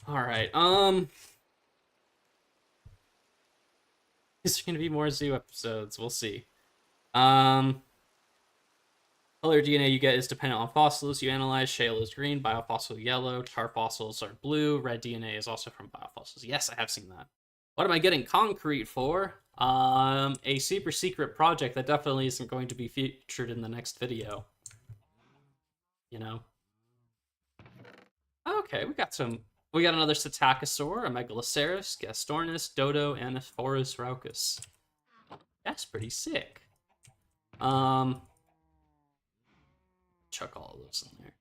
All right. Is there gonna be more zoo episodes? We'll see. Um, Color DNA you get is dependent on fossils you analyze. Shale is green, biofossil yellow, tar fossils are blue. Red DNA is also from biofossils. Yes, I have seen that. What am I getting concrete for? A super secret project that definitely isn't going to be featured in the next video. You know. Okay, we got another Psittacosaur, a Megaloceros, Gastornis, Dodo, and a Forus Raucus. That's pretty sick. Chuck all of those in there.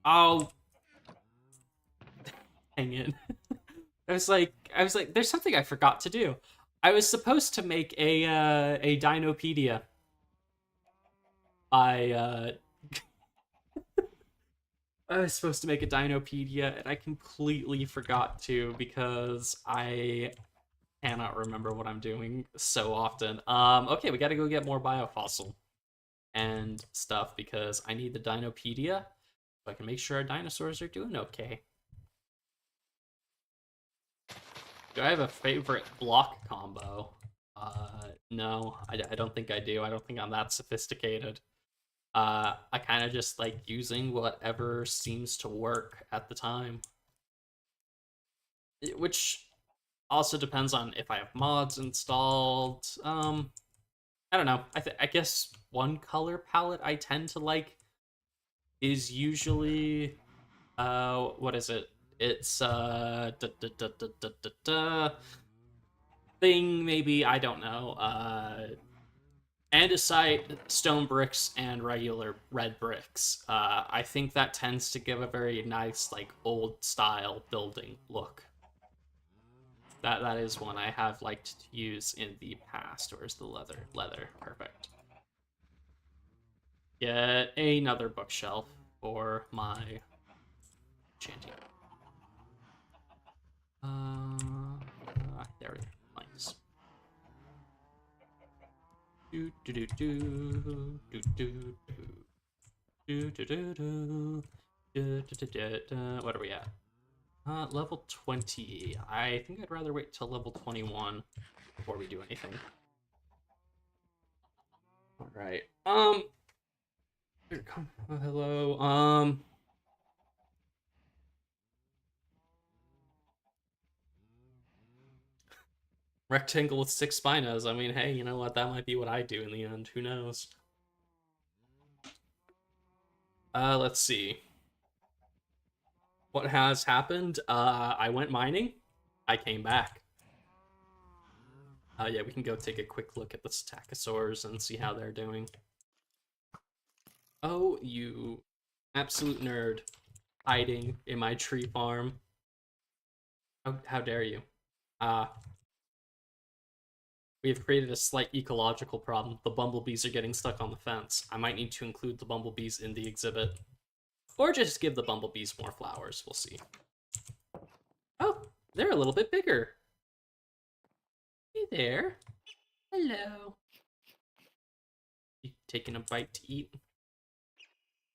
Oh, hang it. I was like, there's something I forgot to do. I was supposed to make a Dinopedia. I was supposed to make a Dinopedia, and I completely forgot to because I cannot remember what I'm doing so often. Okay, we gotta go get more biofossil and stuff because I need the Dinopedia so I can make sure our dinosaurs are doing okay. Do I have a favorite block combo? No, I don't think I do. I don't think I'm that sophisticated. I kind of just like using whatever seems to work at the time. Which also depends on if I have mods installed. I don't know. I guess one color palette I tend to like is usually what is it? It's thing maybe, I don't know. Andesite, stone bricks, and regular red bricks. I think that tends to give a very nice, like, old style building look. That is one I have liked to use in the past. Where's the leather? Leather, perfect. Get another bookshelf for my enchanting. There we go. Nice. Do do do do do do do do do do do. What are we at? Level 20. I think I'd rather wait till level 21 before we do anything. All right. Hello. Rectangle with 6 spinas. I mean, hey, you know what? That might be what I do in the end. Who knows? Let's see. What has happened? I went mining. I came back. Yeah, we can go take a quick look at the Psittacosaurs and see how they're doing. Oh, you absolute nerd. Hiding in my tree farm. How dare you? We have created a slight ecological problem. The bumblebees are getting stuck on the fence. I might need to include the bumblebees in the exhibit. Or just give the bumblebees more flowers. We'll see. Oh, they're a little bit bigger. Hey there. Hello. You taking a bite to eat?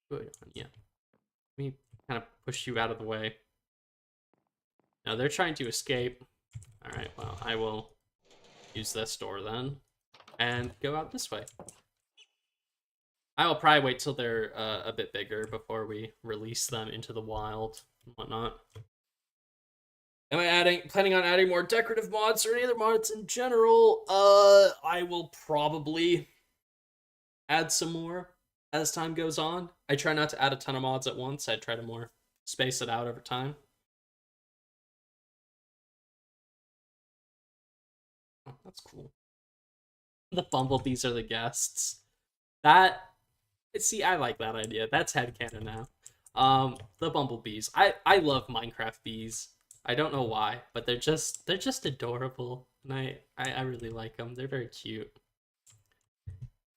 Good on you. Let me kind of push you out of the way. No, they're trying to escape. Alright, well, I will use this door then. And go out this way. I will probably wait till they're a bit bigger before we release them into the wild and whatnot. Am I planning on adding more decorative mods or any other mods in general? I will probably add some more as time goes on. I try not to add a ton of mods at once. I try to more space it out over time. Oh, that's cool. The bumblebees are the guests. See, I like that idea. That's headcanon now. The bumblebees. I love Minecraft bees. I don't know why, but they're just adorable, and I really like them. They're very cute,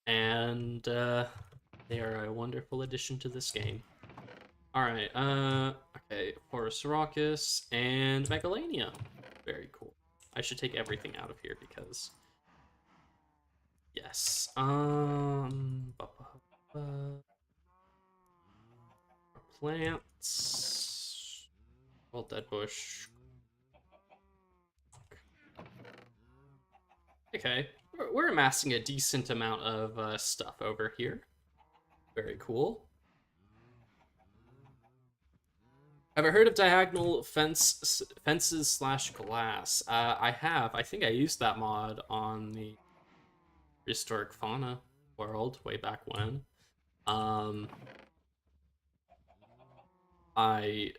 and they are a wonderful addition to this game. All right. Okay. Forus Raucus and Megalania. Very cool. I should take everything out of here because. Yes. Plants. Well, dead bush. Okay, we're amassing a decent amount of stuff over here. Very cool. Ever heard of diagonal fences slash glass? I have. I think I used that mod on the prehistoric fauna world way back when. Um, I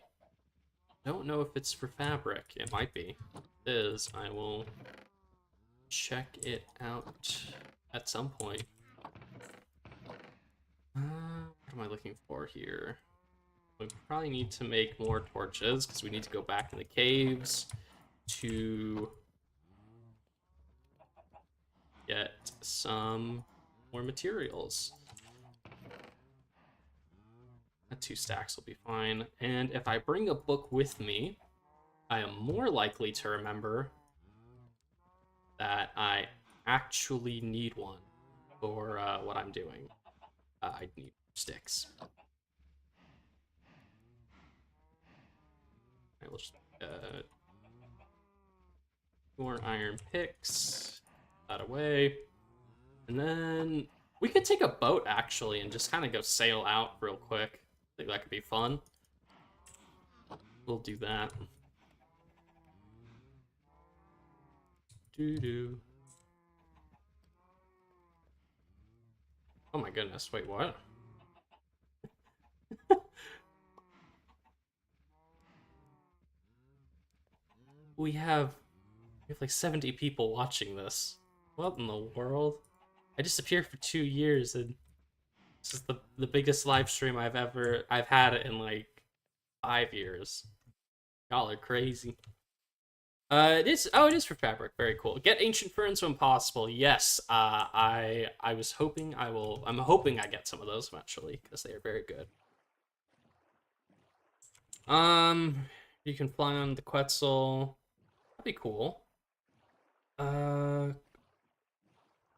don't know if it's for fabric. It might be. If it is, I will check it out at some point. What am I looking for here? We probably need to make more torches because we need to go back in the caves to get some more materials. 2 stacks will be fine. And if I bring a book with me, I am more likely to remember that I actually need one for what I'm doing. I need sticks. I will just more iron picks, that away. And then we could take a boat actually and just kind of go sail out real quick. I think that could be fun. We'll do that. Doo-doo. Oh my goodness, wait, what? we have like 70 people watching this. What in the world? I disappeared for 2 years and this is the biggest live stream I've had in like 5 years. Y'all are crazy. It is for fabric. Very cool. Get ancient ferns when possible. Yes. I was hoping I'm hoping I get some of those eventually because they are very good. You can fly on the Quetzal. That'd be cool.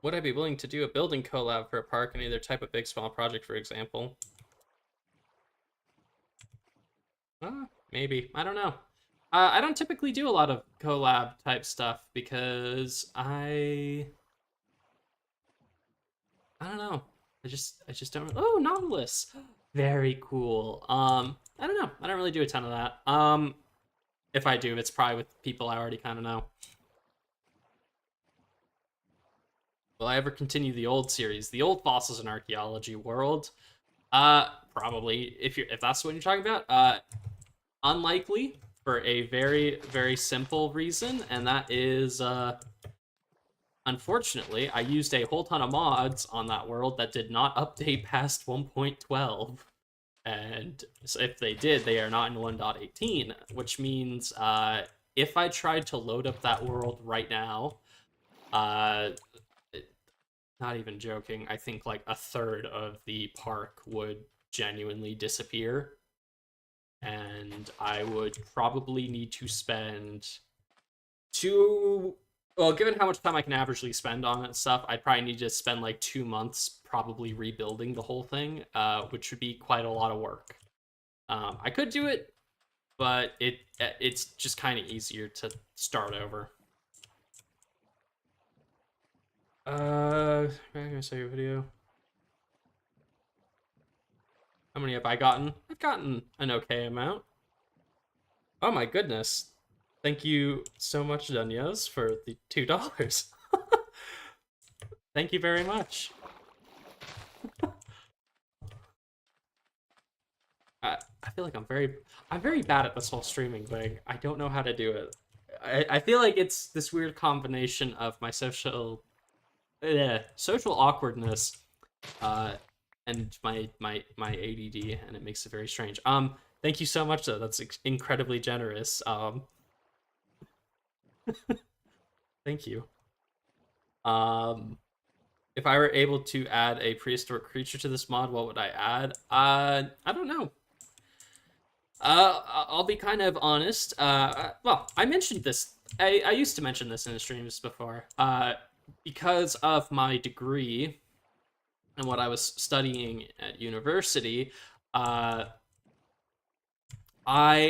Would I be willing to do a building collab for a park and either type of big small project, for example? Maybe. I don't know. I don't typically do a lot of collab type stuff because I don't know. I just don't. Oh, Nautilus. Very cool. I don't know. I don't really do a ton of that. If I do, it's probably with people I already kind of know. Will I ever continue the old series, the old fossils and archaeology world? Probably. If that's what you're talking about. Unlikely for a very, very simple reason, and that is, unfortunately, I used a whole ton of mods on that world that did not update past 1.12. And if they did, they are not in 1.18, which means if I tried to load up that world right now, not even joking, I think like a third of the park would genuinely disappear. And I would probably need to spend given how much time I can averagely spend on it stuff, I'd probably need to spend like 2 months probably rebuilding the whole thing, which would be quite a lot of work. I could do it, but it's just kind of easier to start over. I'm gonna say your video. How many have I gotten? I've gotten an okay amount. Oh my goodness. Thank you so much, Dunyas, for the $2. Thank you very much. I feel like I'm very bad at this whole streaming thing. I don't know how to do it. I feel like it's this weird combination of my social awkwardness and my ADD, and it makes it very strange. Thank you so much though. That's incredibly generous. Thank you. If I were able to add a prehistoric creature to this mod, what would I add? I don't know. I'll be kind of honest. Well, I mentioned this. I used to mention this in the streams before. Because of my degree and what I was studying at university, I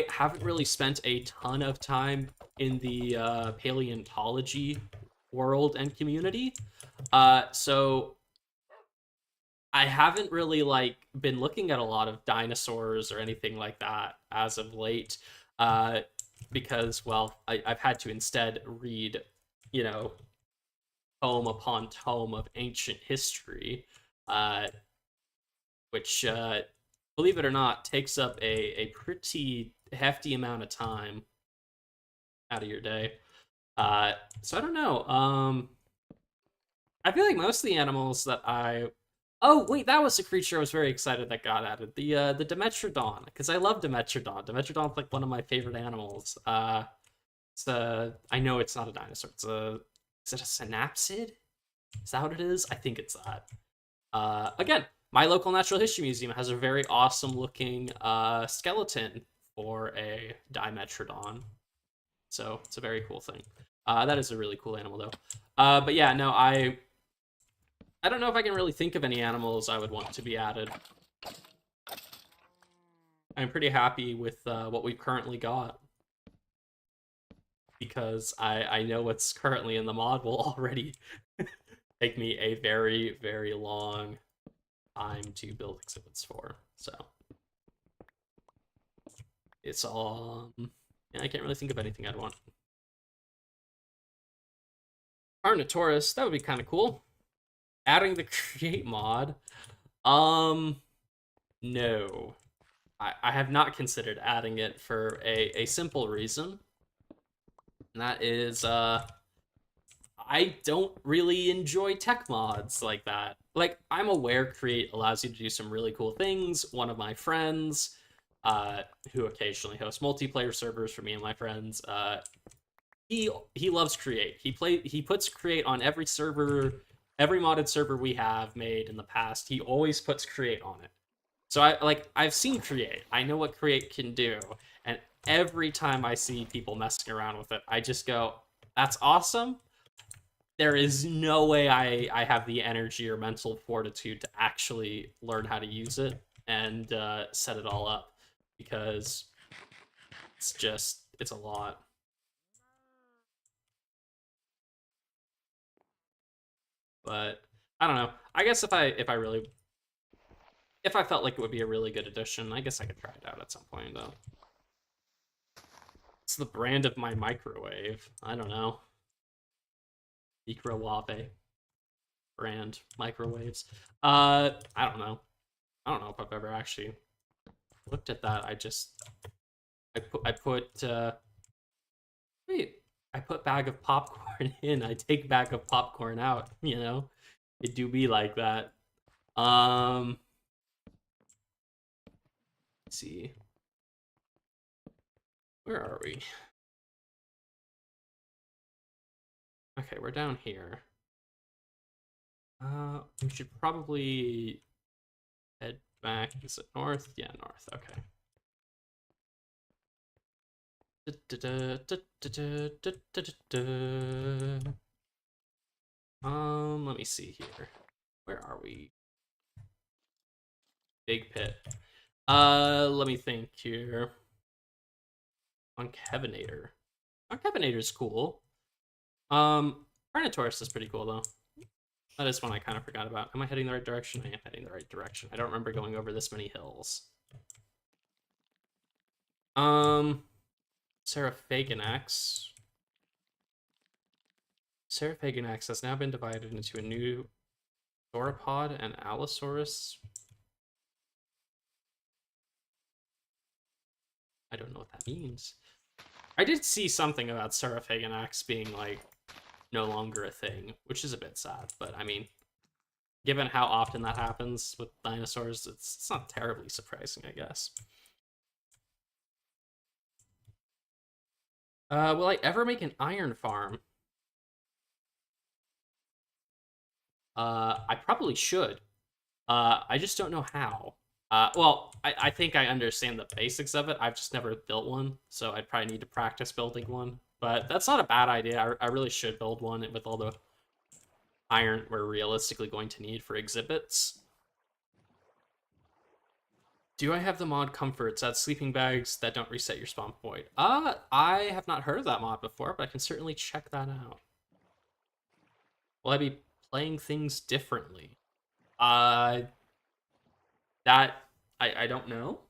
haven't really spent a ton of time in the paleontology world and community. So I haven't really like been looking at a lot of dinosaurs or anything like that as of late, uh, because well, I've had to instead read, you know, tome upon tome of ancient history, uh, which, believe it or not, takes up a pretty hefty amount of time out of your day. Uh, so I don't know. I feel like most of the animals that I Oh wait, that was a creature I was very excited that got added. The Dimetrodon, because I love Dimetrodon. Dimetrodon's like one of my favorite animals. I know it's not a dinosaur. Is it a synapsid? Is that what it is? I think it's that. Again, my local natural history museum has a very awesome looking skeleton for a Dimetrodon. So it's a very cool thing. That is a really cool animal though. But yeah, no, I don't know if I can really think of any animals I would want to be added. I'm pretty happy with what we've currently got. Because I know what's currently in the mod will already take me a very, very long time to build exhibits for. So it's all... yeah, I can't really think of anything I'd want. Carnotaurus, that would be kind of cool. Adding the create mod. No. I have not considered adding it for a simple reason. And that is, I don't really enjoy tech mods like that. Like, I'm aware Create allows you to do some really cool things. One of my friends, who occasionally hosts multiplayer servers for me and my friends, he loves Create. He puts Create on every server, every modded server we have made in the past. He always puts Create on it. So I've seen Create. I know what Create can do, and every time I see people messing around with it, I just go, "That's awesome." There is no way I have the energy or mental fortitude to actually learn how to use it and set it all up, because it's a lot. But I don't know. I guess if I felt like it would be a really good addition, I guess I could try it out at some point though. It's the brand of my microwave. I don't know. Microwave brand microwaves. I don't know. I don't know if I've ever actually looked at that. I put wait, I put bag of popcorn in. I take bag of popcorn out, you know? It do be like that. Let's see. Where are we? Okay, we're down here. We should probably head back. Is it north? Yeah, north. Okay. Let me see here. Where are we? Big pit. Let me think here. Concavenator. Concavenator's cool. Carnotaurus is pretty cool though. That is one I kind of forgot about. Am I heading the right direction? I am heading the right direction. I don't remember going over this many hills. Seraphaganax. Seraphaganax has now been divided into a new sauropod and Allosaurus. I don't know what that means. I did see something about Seraphaganax being like no longer a thing, which is a bit sad, but I mean, given how often that happens with dinosaurs, it's not terribly surprising, I guess. Will I ever make an iron farm? I probably should. I just don't know how. Well, I think I understand the basics of it. I've just never built one, so I'd probably need to practice building one. But that's not a bad idea. I really should build one with all the iron we're realistically going to need for exhibits. Do I have the mod comforts? Add sleeping bags that don't reset your spawn point. I have not heard of that mod before, but I can certainly check that out. Will I be playing things differently? Uh, that I don't know.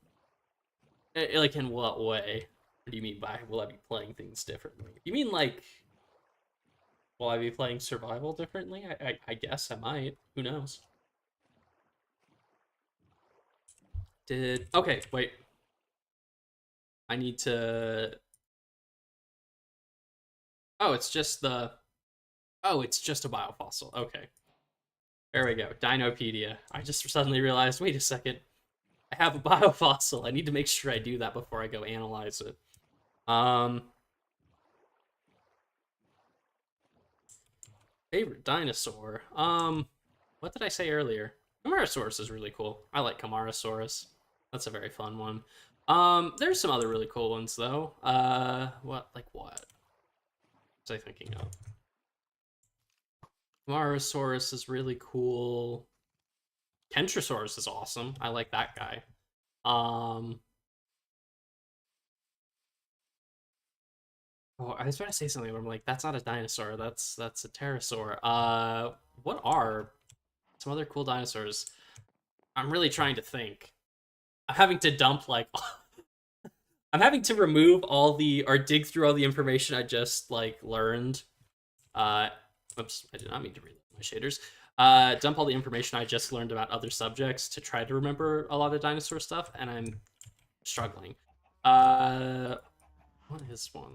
Like in what way? What do you mean by will I be playing things differently? You mean like will I be playing survival differently? I guess I might. Who knows? Okay, wait. I need to. Oh, it's just the. Oh, it's just a biofossil. Okay. There we go. Dinopedia. I just suddenly realized, wait a second. I have a biofossil. I need to make sure I do that before I go analyze it. Favorite dinosaur. What did I say earlier? Camarasaurus is really cool. I like Camarasaurus. That's a very fun one. There's some other really cool ones though. What? What was I thinking of? Camarasaurus is really cool. Kentrosaurus is awesome. I like that guy. Oh, I was trying to say something, but I'm like, that's not a dinosaur. That's a pterosaur. What are some other cool dinosaurs? I'm really trying to think. I'm having to dump like I'm having to remove all the or dig through all the information I just like learned. Uh Oops, I did not mean to read my shaders. Dump all the information I just learned about other subjects to try to remember a lot of dinosaur stuff, and I'm struggling. What is one?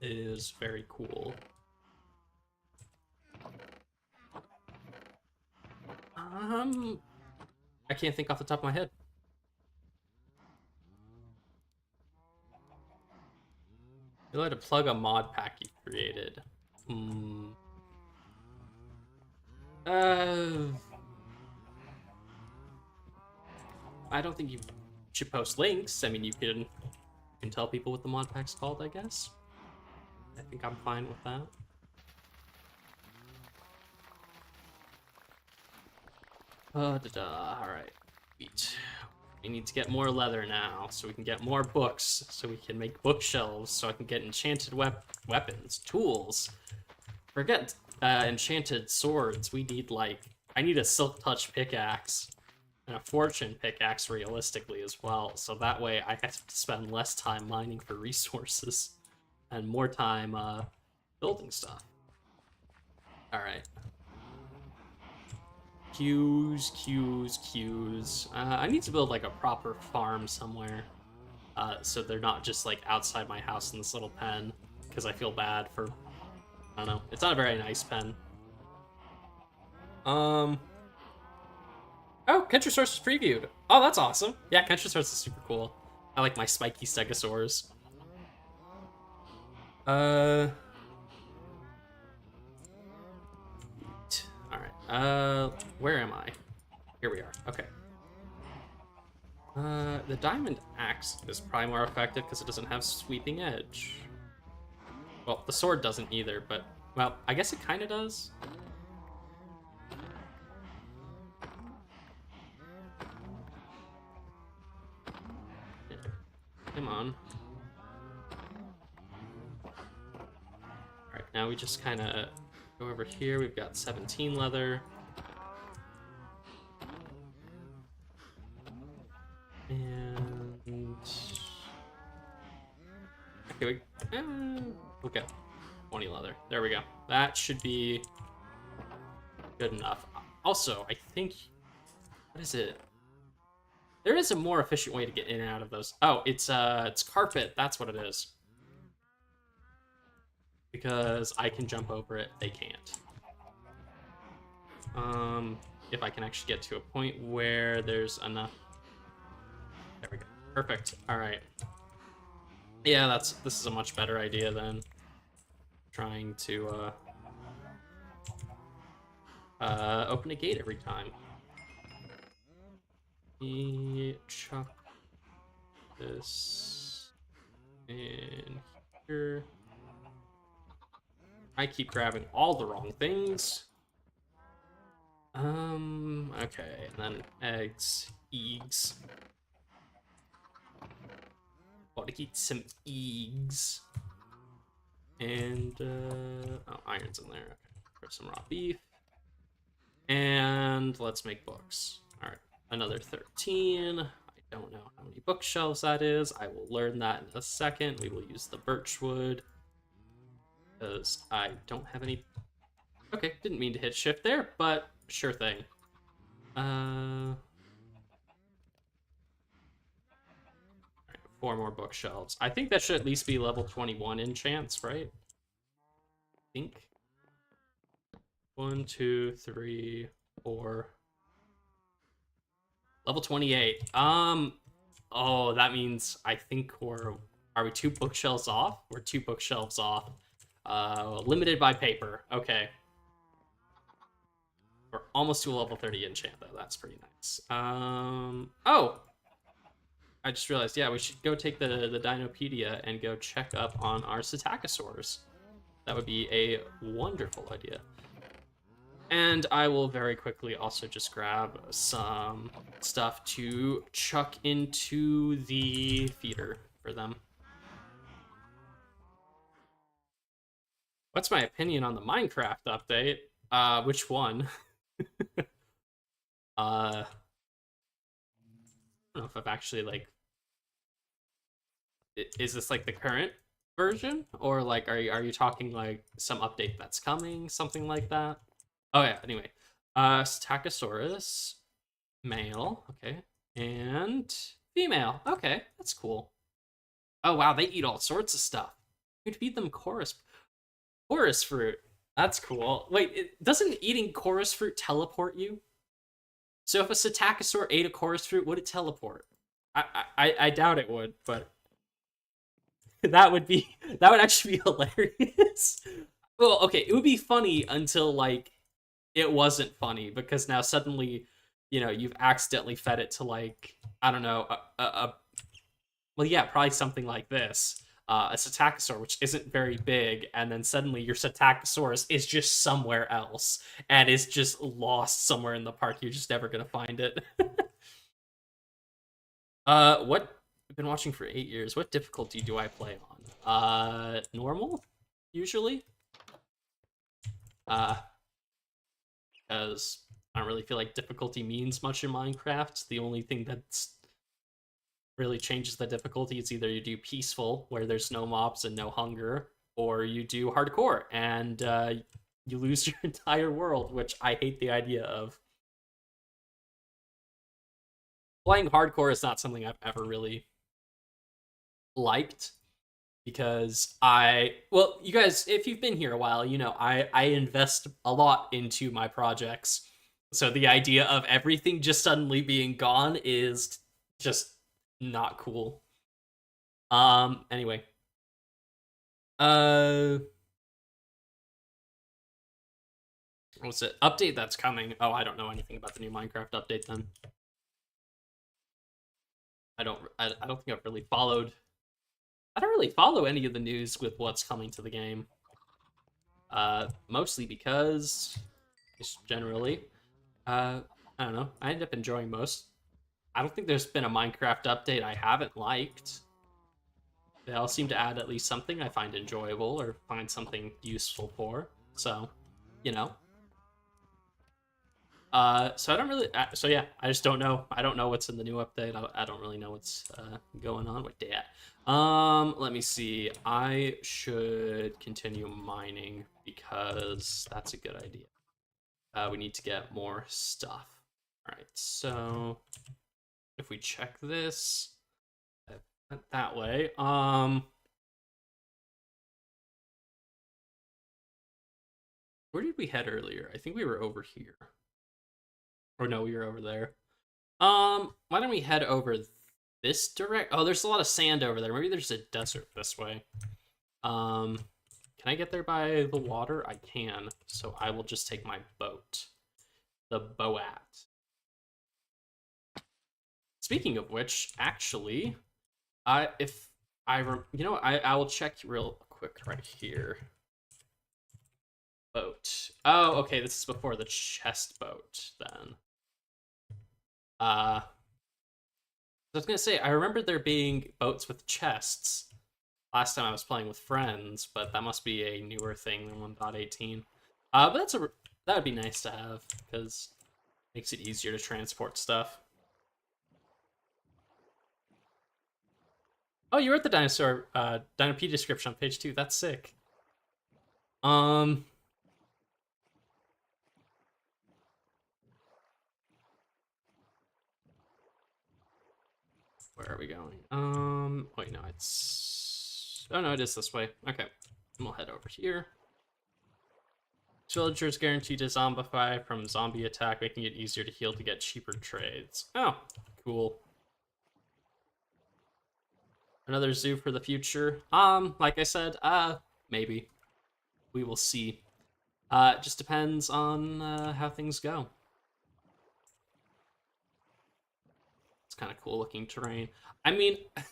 It is very cool. I can't think off the top of my head. You'll have to plug a mod pack you created. I don't think you should post links. I mean, you can tell people what the mod pack's called, I guess. I think I'm fine with that. Alright. We need to get more leather now, so we can get more books, so we can make bookshelves, so I can get enchanted weapons, tools. Forget enchanted swords. We need, like, I need a silk touch pickaxe and a fortune pickaxe realistically as well, so that way I have to spend less time mining for resources and more time building stuff. Alright. Queues. I need to build like a proper farm somewhere, so they're not just like outside my house in this little pen, because I feel bad for, I don't know, it's not a very nice pen. Oh, Kentrosaurus is previewed. Oh, that's awesome. Yeah, Kentrosaurus is super cool. I like my spiky stegosaurs. Alright, where am I? Here we are, okay. The diamond axe is probably more effective because it doesn't have sweeping edge. Well, the sword doesn't either, but, well, I guess it kind of does. Come on. Alright, now we just kind of go over here. We've got 17 leather. And... okay, we'll get 20 leather. There we go. That should be good enough. Also, I think... what is it? There is a more efficient way to get in and out of those. Oh, it's carpet. That's what it is. Because I can jump over it, they can't. If I can actually get to a point where there's enough. There we go. Perfect. All right. Yeah, this is a much better idea than trying to open a gate every time. Chuck this in here. I keep grabbing all the wrong things. Okay, and then eggs. Gotta get some eggs. And, oh, iron's in there. Okay. for some raw beef. And let's make books. All right, another 13. I don't know how many bookshelves that is. I will learn that in a second. We will use the birch wood because I don't have any. Okay, didn't mean to hit shift there, but sure thing. All right, 4 more bookshelves. I think that should at least be level 21 enchants, right? I think. 1, 2, 3, 4. Level 28. Oh, that means I think are we 2 bookshelves off? We're 2 bookshelves off. Limited by paper. Okay. We're almost to a level 30 enchant though. That's pretty nice. Oh! I just realized, yeah, we should go take the Dinopedia and go check up on our Psittacosaurs. That would be a wonderful idea. And I will very quickly also just grab some stuff to chuck into the feeder for them. What's my opinion on the Minecraft update? Which one? I don't know if I've actually, like... Is this, like, the current version? Or, like, are you talking, like, some update that's coming? Something like that? Oh, yeah, anyway. Psittacosaurus. Male. Okay. And female. Okay, that's cool. Oh, wow, they eat all sorts of stuff. You'd feed them chorus fruit. That's cool. Wait, doesn't eating chorus fruit teleport you? So if a Psittacosaur ate a chorus fruit, would it teleport? I doubt it would, but that would actually be hilarious. Well, okay, it would be funny until, like, it wasn't funny, because now suddenly, you know, you've accidentally fed it to, like, I don't know, well, yeah, probably something like this. A Psittacosaur, which isn't very big, and then suddenly your Psittacosaurus is just somewhere else, and is just lost somewhere in the park. You're just never gonna find it. What? I've been watching for 8 years. What difficulty do I play on? Normal, usually. Because I don't really feel like difficulty means much in Minecraft. The only thing that's really changes the difficulty is either you do peaceful, where there's no mobs and no hunger, or you do hardcore, and you lose your entire world, which I hate the idea of. Playing hardcore is not something I've ever really liked, because well, you guys, if you've been here a while, you know I invest a lot into my projects, so the idea of everything just suddenly being gone is just not cool. Anyway. What's it? Update that's coming. Oh, I don't know anything about the new Minecraft update then. I don't think I've really followed. I don't really follow any of the news with what's coming to the game. Mostly because just generally, I don't know. I end up enjoying most. I don't think there's been a Minecraft update I haven't liked. They all seem to add at least something I find enjoyable or find something useful for. So, you know. So I don't really. So yeah, I just don't know. I don't know what's in the new update. I don't really know what's going on with that. Let me see. I should continue mining because that's a good idea. We need to get more stuff. All right. So if we check this that way, where did we head earlier? I think we were over here. Or no, we were over there. Why don't we head over this direct? Oh, there's a lot of sand over there. Maybe there's a desert this way. Can I get there by the water? I can. So I will just take my boat. The Boat. Speaking of which, actually, I will check real quick right here. Boat. Oh, okay, this is before the chest boat, then. I was gonna say, I remember there being boats with chests last time I was playing with friends, but that must be a newer thing than 1.18. But that would be nice to have, because it makes it easier to transport stuff. Oh, you wrote the dinosaur Dinopedia description on page 2. That's sick. Um, where are we going? Wait, no, it's... Oh, no, it is this way. Okay, we'll head over here. Villagers guaranteed to zombify from zombie attack, making it easier to heal to get cheaper trades. Oh, cool. Another zoo for the future. Like I said, maybe. We will see. It just depends on how things go. It's kind of cool looking terrain. I mean, at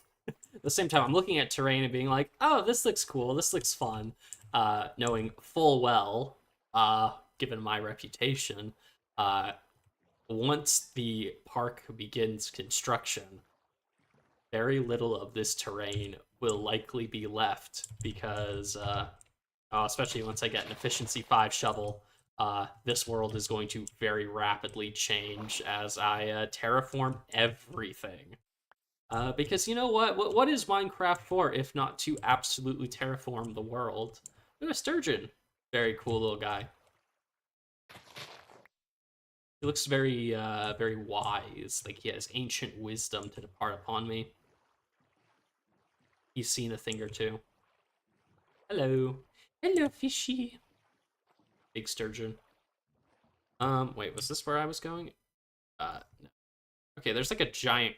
the same time, I'm looking at terrain and being like, oh, this looks cool, this looks fun. Knowing full well, given my reputation, once the park begins construction, very little of this terrain will likely be left because, especially once I get an efficiency 5 shovel, this world is going to very rapidly change as I terraform everything. Because you know what is Minecraft for if not to absolutely terraform the world? Ooh, a sturgeon. Very cool little guy. He looks very, very wise. Like he has ancient wisdom to depart upon me. He's seen a thing or two. Hello. Hello, fishy. Big sturgeon. Wait, was this where I was going? No. Okay, there's like a giant,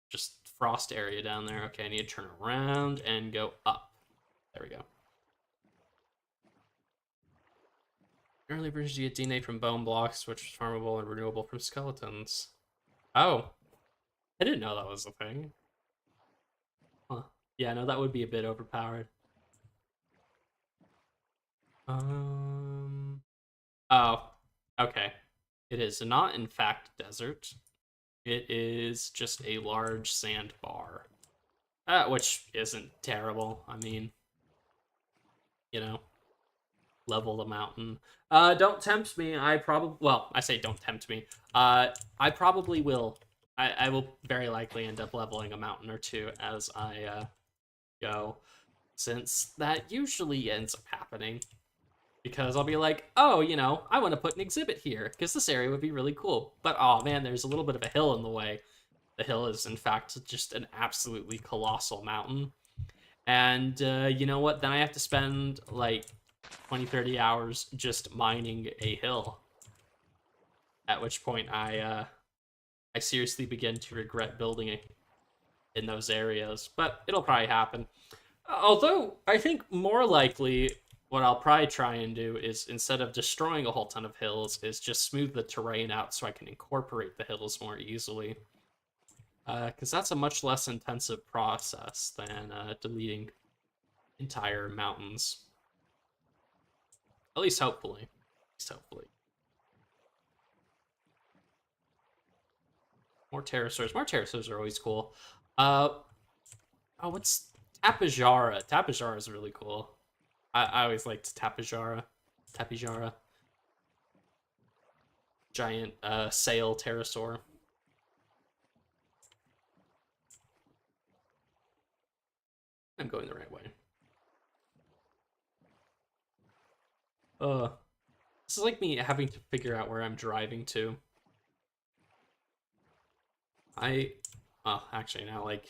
just frost area down there. Okay, I need to turn around and go up. There we go. Early versions you get DNA from bone blocks, which is farmable and renewable from skeletons. Oh. I didn't know that was a thing. Huh. Yeah, no, that would be a bit overpowered. Oh. Okay. It is not, in fact, desert. It is just a large sandbar. Which isn't terrible. I mean, you know, level the mountain. Don't tempt me. Well, I say don't tempt me. I probably will. I will very likely end up leveling a mountain or two as I go, since that usually ends up happening. Because I'll be like, oh, you know, I want to put an exhibit here, because this area would be really cool. But, oh man, there's a little bit of a hill in the way. The hill is, in fact, just an absolutely colossal mountain. And, you know what? Then I have to spend, like, 20, 30 hours just mining a hill. At which point I seriously begin to regret building it in those areas. But it'll probably happen. Although, I think more likely what I'll probably try and do is, instead of destroying a whole ton of hills, is just smooth the terrain out so I can incorporate the hills more easily. Because that's a much less intensive process than deleting entire mountains. At least hopefully. At least hopefully. More pterosaurs. More pterosaurs are always cool. Oh, what's Tapejara? Tapejara is really cool. I always liked Tapejara. Tapejara. Giant sail pterosaur. I'm going the right way. This is like me having to figure out where I'm driving to. Oh, actually now, like,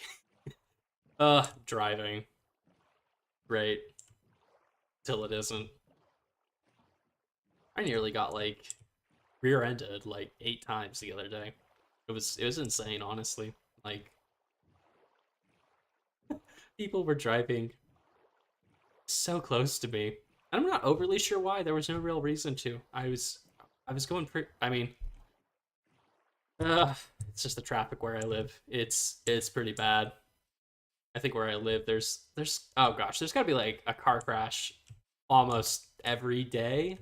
driving. Great. Till it isn't. I nearly got, like, rear-ended, like, 8 times the other day. It was insane, honestly. Like, people were driving so close to me. And I'm not overly sure why. There was no real reason to. I was going I mean, it's just the traffic where I live. It's pretty bad. I think where I live, there's oh gosh, there's gotta be like a car crash almost every day.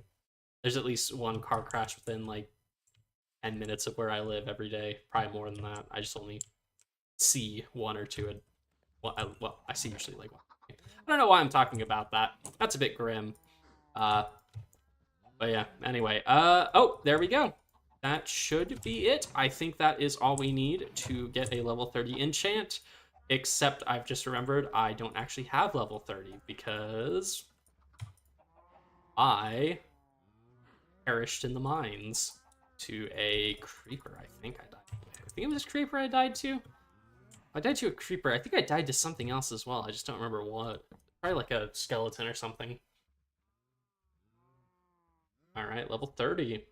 There's at least one car crash within like 10 minutes of where I live every day. Probably more than that. I just only see one or two. Well, I see usually like one. I don't know why I'm talking about that. That's a bit grim. But yeah, anyway. Oh, there we go. That should be it. I think that is all we need to get a level 30 enchant. Except I've just remembered I don't actually have level 30 because I perished in the mines to a creeper, I think I died. I think it was a creeper I died to. I died to a creeper. I think I died to something else as well. I just don't remember what. Probably like a skeleton or something. All right, level 30.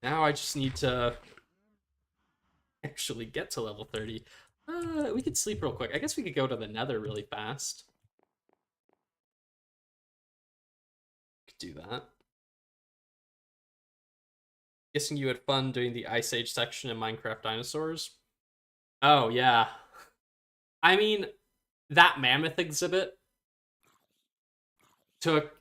Now I just need to actually get to level 30. We could sleep real quick. I guess we could go to the Nether really fast. Could do that. Guessing you had fun doing the Ice Age section in Minecraft Dinosaurs. Oh, yeah. I mean, that mammoth exhibit took...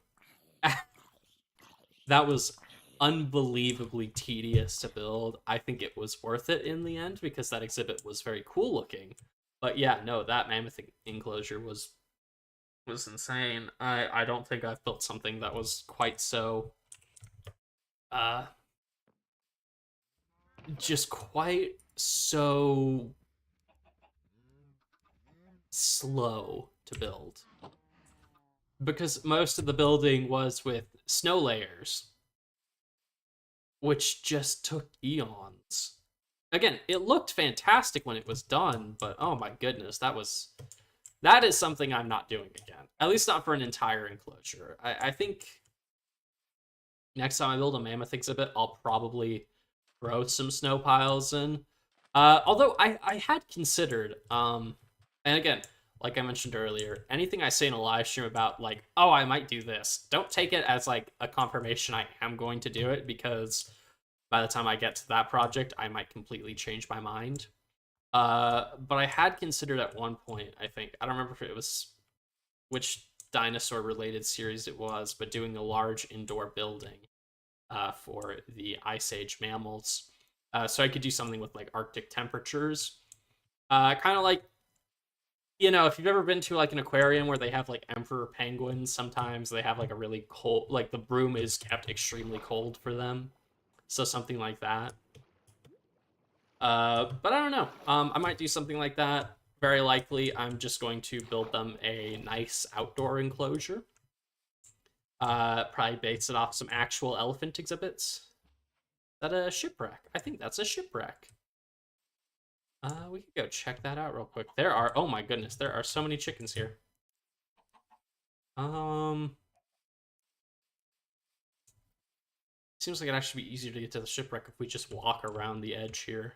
that was unbelievably tedious to build. I think it was worth it in the end because that exhibit was very cool looking. But yeah, no, that mammoth enclosure was insane. I don't think I've built something that was quite so just quite so slow to build. Because most of the building was with snow layers, which just took eons. Again, it looked fantastic when it was done, but oh my goodness, that is something I'm not doing again. At least not for an entire enclosure. I think next time I build a mammoth exhibit, I'll probably throw some snow piles in. Although I had considered, and again, like I mentioned earlier, anything I say in a live stream about like, oh, I might do this, don't take it as like a confirmation I am going to do it, because by the time I get to that project, I might completely change my mind. But I had considered at one point, I think, I don't remember if it was which dinosaur related series it was, but doing a large indoor building for the Ice Age mammals. So I could do something with like Arctic temperatures. Kind of like, you know, if you've ever been to like an aquarium where they have like emperor penguins, sometimes they have like a really cold, like the room is kept extremely cold for them. So something like that. But I don't know. I might do something like that. Very likely, I'm just going to build them a nice outdoor enclosure. Probably base it off some actual elephant exhibits. Is that a shipwreck? I think that's a shipwreck. We could go check that out real quick. There are, oh my goodness, there are so many chickens here. Seems like it'd actually be easier to get to the shipwreck if we just walk around the edge here.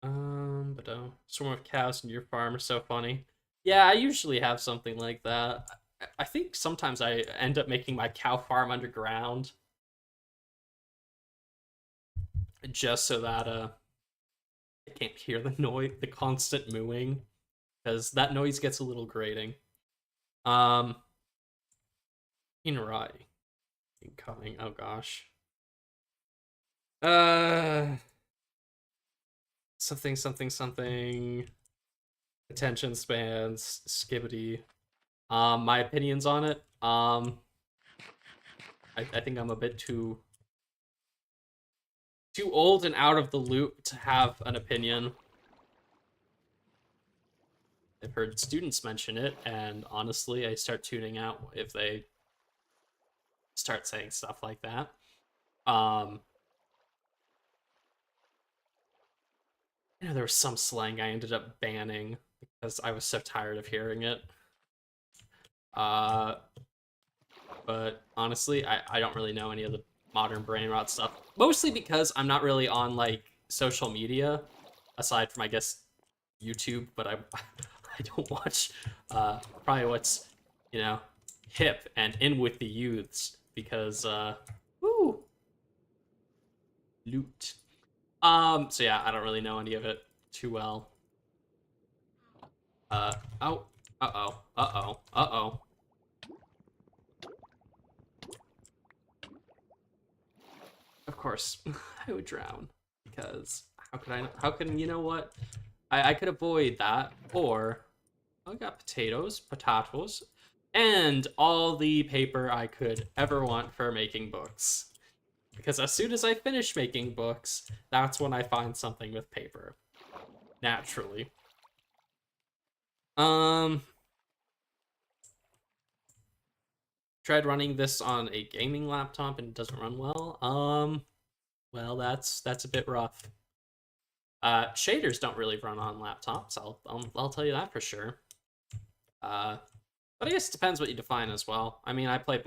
But swarm of cows in your farm are so funny. Yeah, I usually have something like that. I think sometimes I end up making my cow farm underground just so that I can't hear the noise, the constant mooing, because that noise gets a little grating. Inrai incoming. Oh gosh. Something, something, something. Attention spans, skibbity. My opinions on it. I think I'm a bit too old and out of the loop to have an opinion. I've heard students mention it, and honestly, I start tuning out if they start saying stuff like that. You know, there was some slang I ended up banning because I was so tired of hearing it. But honestly, I don't really know any of the modern brain rot stuff. Mostly because I'm not really on, like, social media, aside from, I guess, YouTube, but I don't watch probably what's, you know, hip and in with the youths, because, woo, loot. So yeah, I don't really know any of it too well. Oh, uh-oh, uh-oh, uh-oh. Of course, I would drown, because how could I, how can, you know what? I could avoid that, or I got potatoes, and all the paper I could ever want for making books. Because as soon as I finish making books, that's when I find something with paper. Naturally. Um, tried running this on a gaming laptop and it doesn't run well. Well, that's a bit rough. Shaders don't really run on laptops. I'll tell you that for sure. But I guess it depends what you define as well. I mean, I played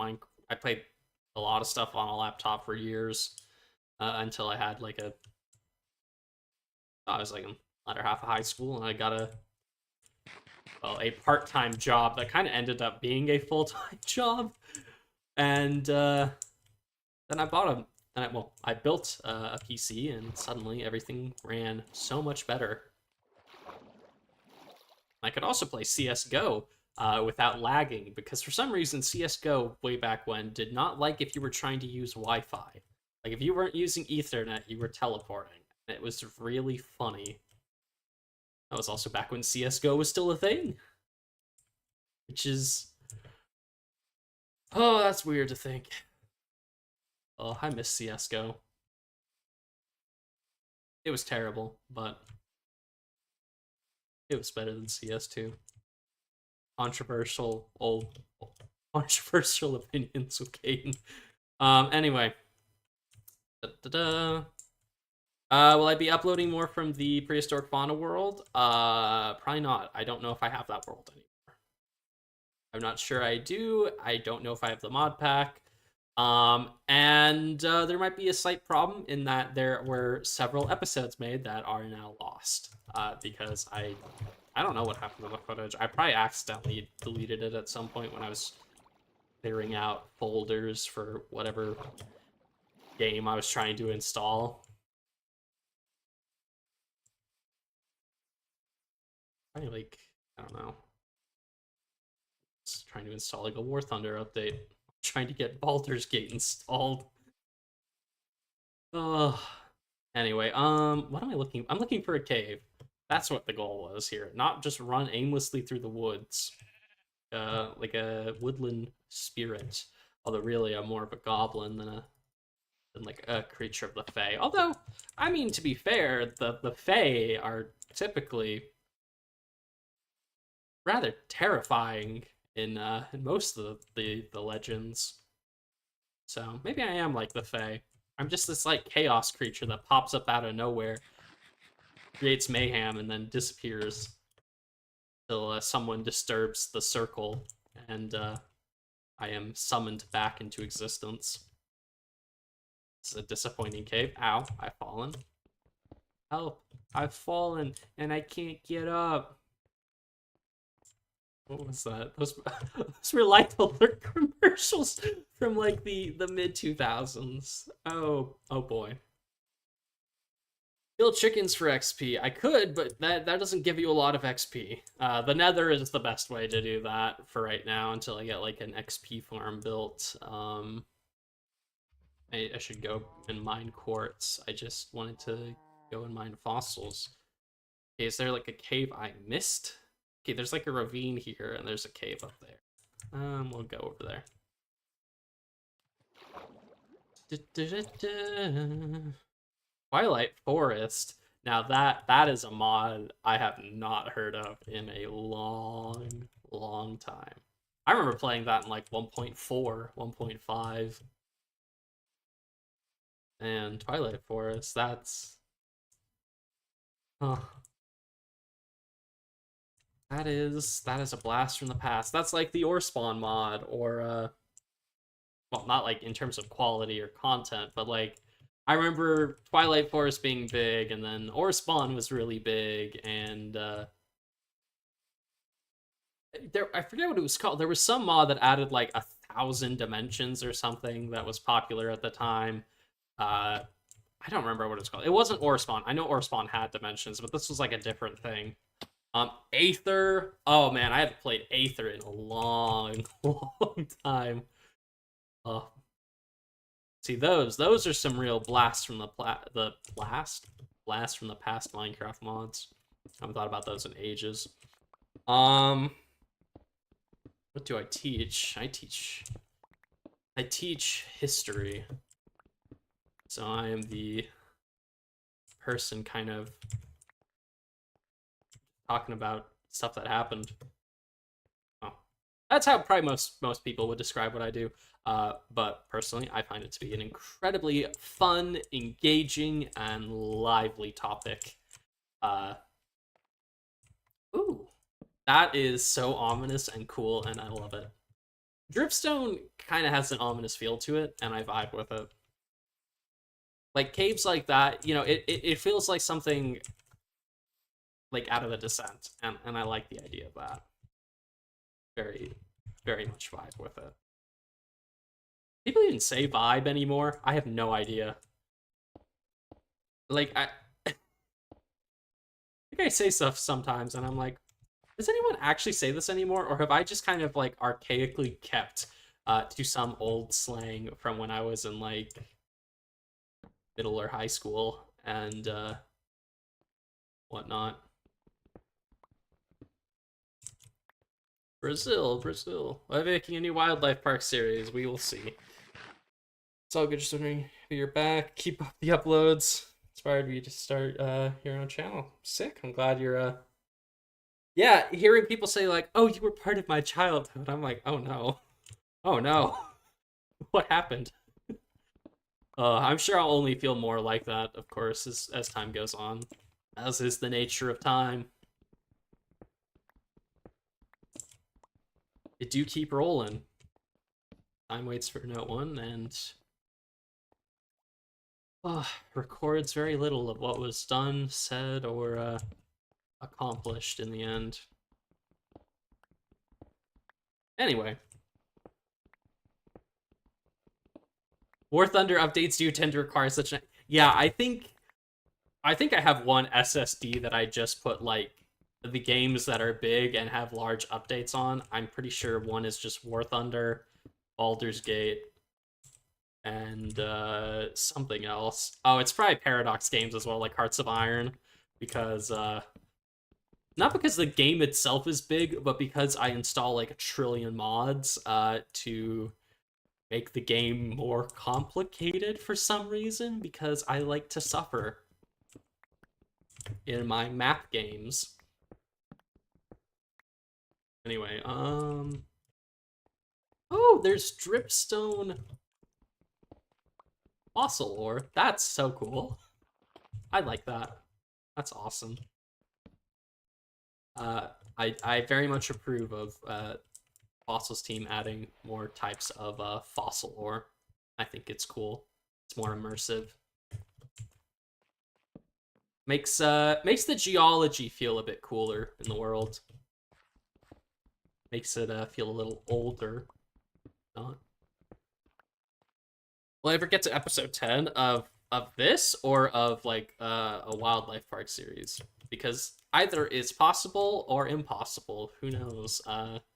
a lot of stuff on a laptop for years until I had like I was like in the latter half of high school, and I got a part-time job that kind of ended up being a full-time job, and then I bought a I built a PC, and suddenly everything ran so much better. I could also play CS:GO without lagging, because for some reason CS:GO way back when did not like if you were trying to use Wi-Fi. Like if you weren't using Ethernet, you were teleporting. It was really funny. That was also back when CS:GO was still a thing, which is that's weird to think. Oh, I miss CS:GO. It was terrible, but it was better than CS2. Controversial opinions, okay. Anyway. Will I be uploading more from the prehistoric fauna world? Probably not. I don't know if I have that world anymore. I'm not sure I do. I don't know if I have the mod pack. And there might be a slight problem in that there were several episodes made that are now lost. Because I don't know what happened to the footage. I probably accidentally deleted it at some point when I was clearing out folders for whatever game I was trying to install. Probably like, I don't know. Just trying to install like a War Thunder update. Trying to get Baldur's Gate installed. Anyway, what am I looking? I'm looking for a cave. That's what the goal was here. Not just run aimlessly through the woods. Like a woodland spirit. Although really I'm more of a goblin than like a creature of the Fae. Although, I mean, to be fair, the Fae are typically rather terrifying in most of the legends. So maybe I am like the Fae. I'm just this like chaos creature that pops up out of nowhere, creates mayhem, and then disappears till someone disturbs the circle, and I am summoned back into existence. It's a disappointing cave. Ow, I've fallen. Help, I've fallen, and I can't get up. What was that? Those were Life Alert commercials from like the mid 2000s. Oh boy. Kill chickens for XP. I could, but that doesn't give you a lot of XP. The Nether is the best way to do that for right now until I get like an XP farm built. I should go and mine quartz. I just wanted to go and mine fossils. Okay, is there like a cave I missed? Okay, there's like a ravine here, and there's a cave up there. We'll go over there. Twilight Forest. Now that is a mod I have not heard of in a long time. I remember playing that in like 1.4, 1.5. And Twilight Forest, that's... Huh. That is a blast from the past. That's like the ore spawn mod, or well, not like in terms of quality or content, but like I remember Twilight Forest being big, and then ore spawn was really big, and I forget what it was called. There was some mod that added like 1,000 dimensions or something that was popular at the time. I don't remember what it's called. It wasn't ore spawn. I know ore spawn had dimensions, but this was like a different thing. Aether. Oh man, I haven't played Aether in a long time. See those are some real blasts from the blast from the past Minecraft mods. I haven't thought about those in ages. What do I teach? I teach history. So I am the person kind of talking about stuff that happened. Oh. That's how probably most people would describe what I do. But personally, I find it to be an incredibly fun, engaging, and lively topic. Ooh, that is so ominous and cool, and I love it. Dripstone kind of has an ominous feel to it, and I vibe with it. Like caves like that, it feels like something like out of a Descent, and I like the idea of that. Very, very much vibe with it. People even say vibe anymore. I have no idea. Like I think I say stuff sometimes, and I'm like, does anyone actually say this anymore, or have I just kind of like archaically kept to some old slang from when I was in like middle or high school and whatnot? Brazil. I'm making a new wildlife park series. We will see. It's all good. Just wondering if you're back. Keep up the uploads. Inspired me to start your own channel. Sick. I'm glad you're yeah, hearing people say like, "Oh, you were part of my childhood." I'm like, "Oh no. Oh no. What happened?" I'm sure I'll only feel more like that, of course, as time goes on. As is the nature of time. It do keep rolling. Time waits for no one, and records very little of what was done, said, or accomplished in the end. Anyway. War Thunder updates do tend to require such a... Yeah, I think I have one SSD that I just put, like, the games that are big and have large updates on. I'm pretty sure one is just War Thunder, Baldur's Gate, and something else. Oh, it's probably Paradox games as well, like Hearts of Iron, because not because the game itself is big, but because I install like a trillion mods to make the game more complicated for some reason, because I like to suffer in my map games. Anyway, oh, there's dripstone fossil ore. That's so cool. I like that. That's awesome. I very much approve of Fossil's team adding more types of fossil ore. I think it's cool. It's more immersive. Makes the geology feel a bit cooler in the world. Makes it feel a little older. Not. Will I ever get to episode 10 of this, or of like a wildlife park series? Because either it's possible or impossible. Who knows?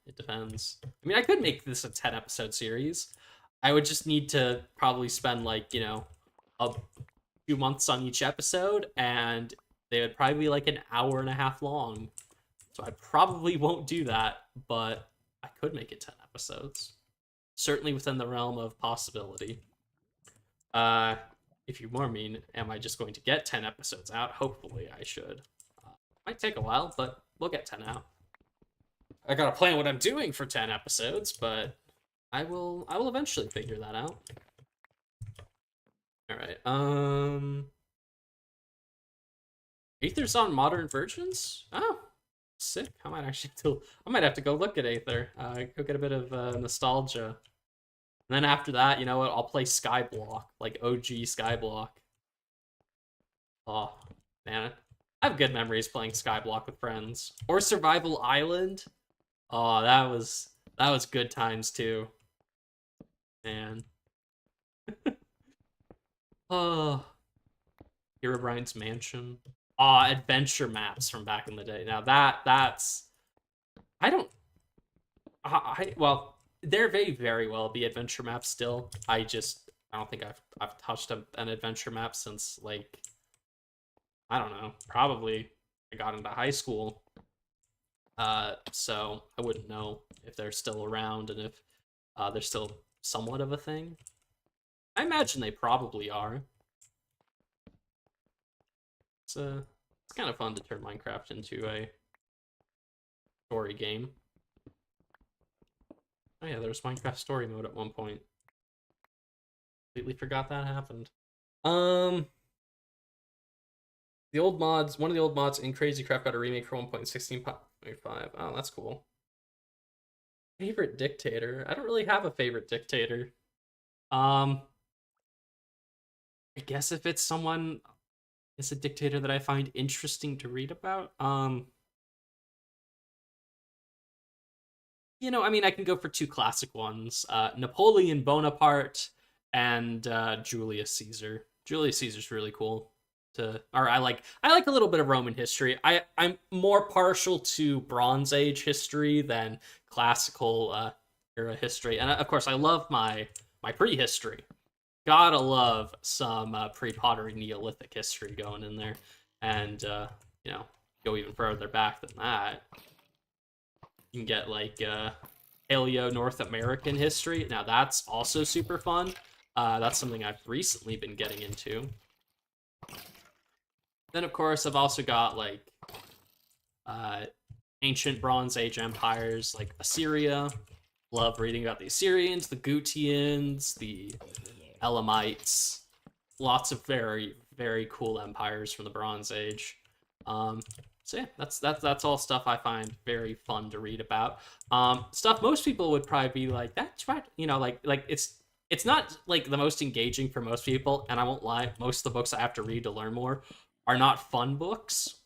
It depends. I mean, I could make this a 10 episode series. I would just need to probably spend like, a few months on each episode, and they would probably be like an hour and a half long. So I probably won't do that, but I could make it 10 episodes. Certainly within the realm of possibility. If you more mean, am I just going to get 10 episodes out? Hopefully I should. Might take a while, but we'll get 10 out. I gotta plan what I'm doing for 10 episodes, but I will eventually figure that out. Alright, Aether's on modern versions? Oh, sick. I might have to go look at Aether. Go get a bit of nostalgia. And then after that, you know what? I'll play Skyblock, like OG Skyblock. Oh, man. I have good memories playing Skyblock with friends. Or Survival Island. Oh, that was good times too. Man. Oh. Herobrine's Mansion. Oh, adventure maps from back in the day. Now that's well, there may very well be adventure maps still. I don't think I've touched an adventure map since, like, I don't know, probably I got into high school. So I wouldn't know if they're still around and if they're still somewhat of a thing. I imagine they probably are. It's kind of fun to turn Minecraft into a story game. Oh yeah, there was Minecraft story mode at one point. Completely forgot that happened. The old mods, one of the old mods in Crazy Craft got a remake for 1.16.5. Oh, that's cool. Favorite dictator? I don't really have a favorite dictator. I guess if it's someone, it's a dictator that I find interesting to read about. You know, I mean, I can go for two classic ones: Napoleon Bonaparte and Julius Caesar. Julius Caesar's really cool. I like a little bit of Roman history. I'm more partial to Bronze Age history than classical era history, and of course, I love my prehistory. Gotta love some pre-pottery Neolithic history going in there, and you know, go even further back than that. You can get like Paleo North American history. Now that's also super fun. That's something I've recently been getting into. Then of course I've also got like ancient Bronze Age empires like Assyria. Love reading about the Assyrians, the Gutians, the Elamites. Lots of very, very cool empires from the Bronze Age. So yeah, that's all stuff I find very fun to read about. Stuff most people would probably be like, that's right, you know, like it's not like the most engaging for most people, and I won't lie, most of the books I have to read to learn more are not fun books.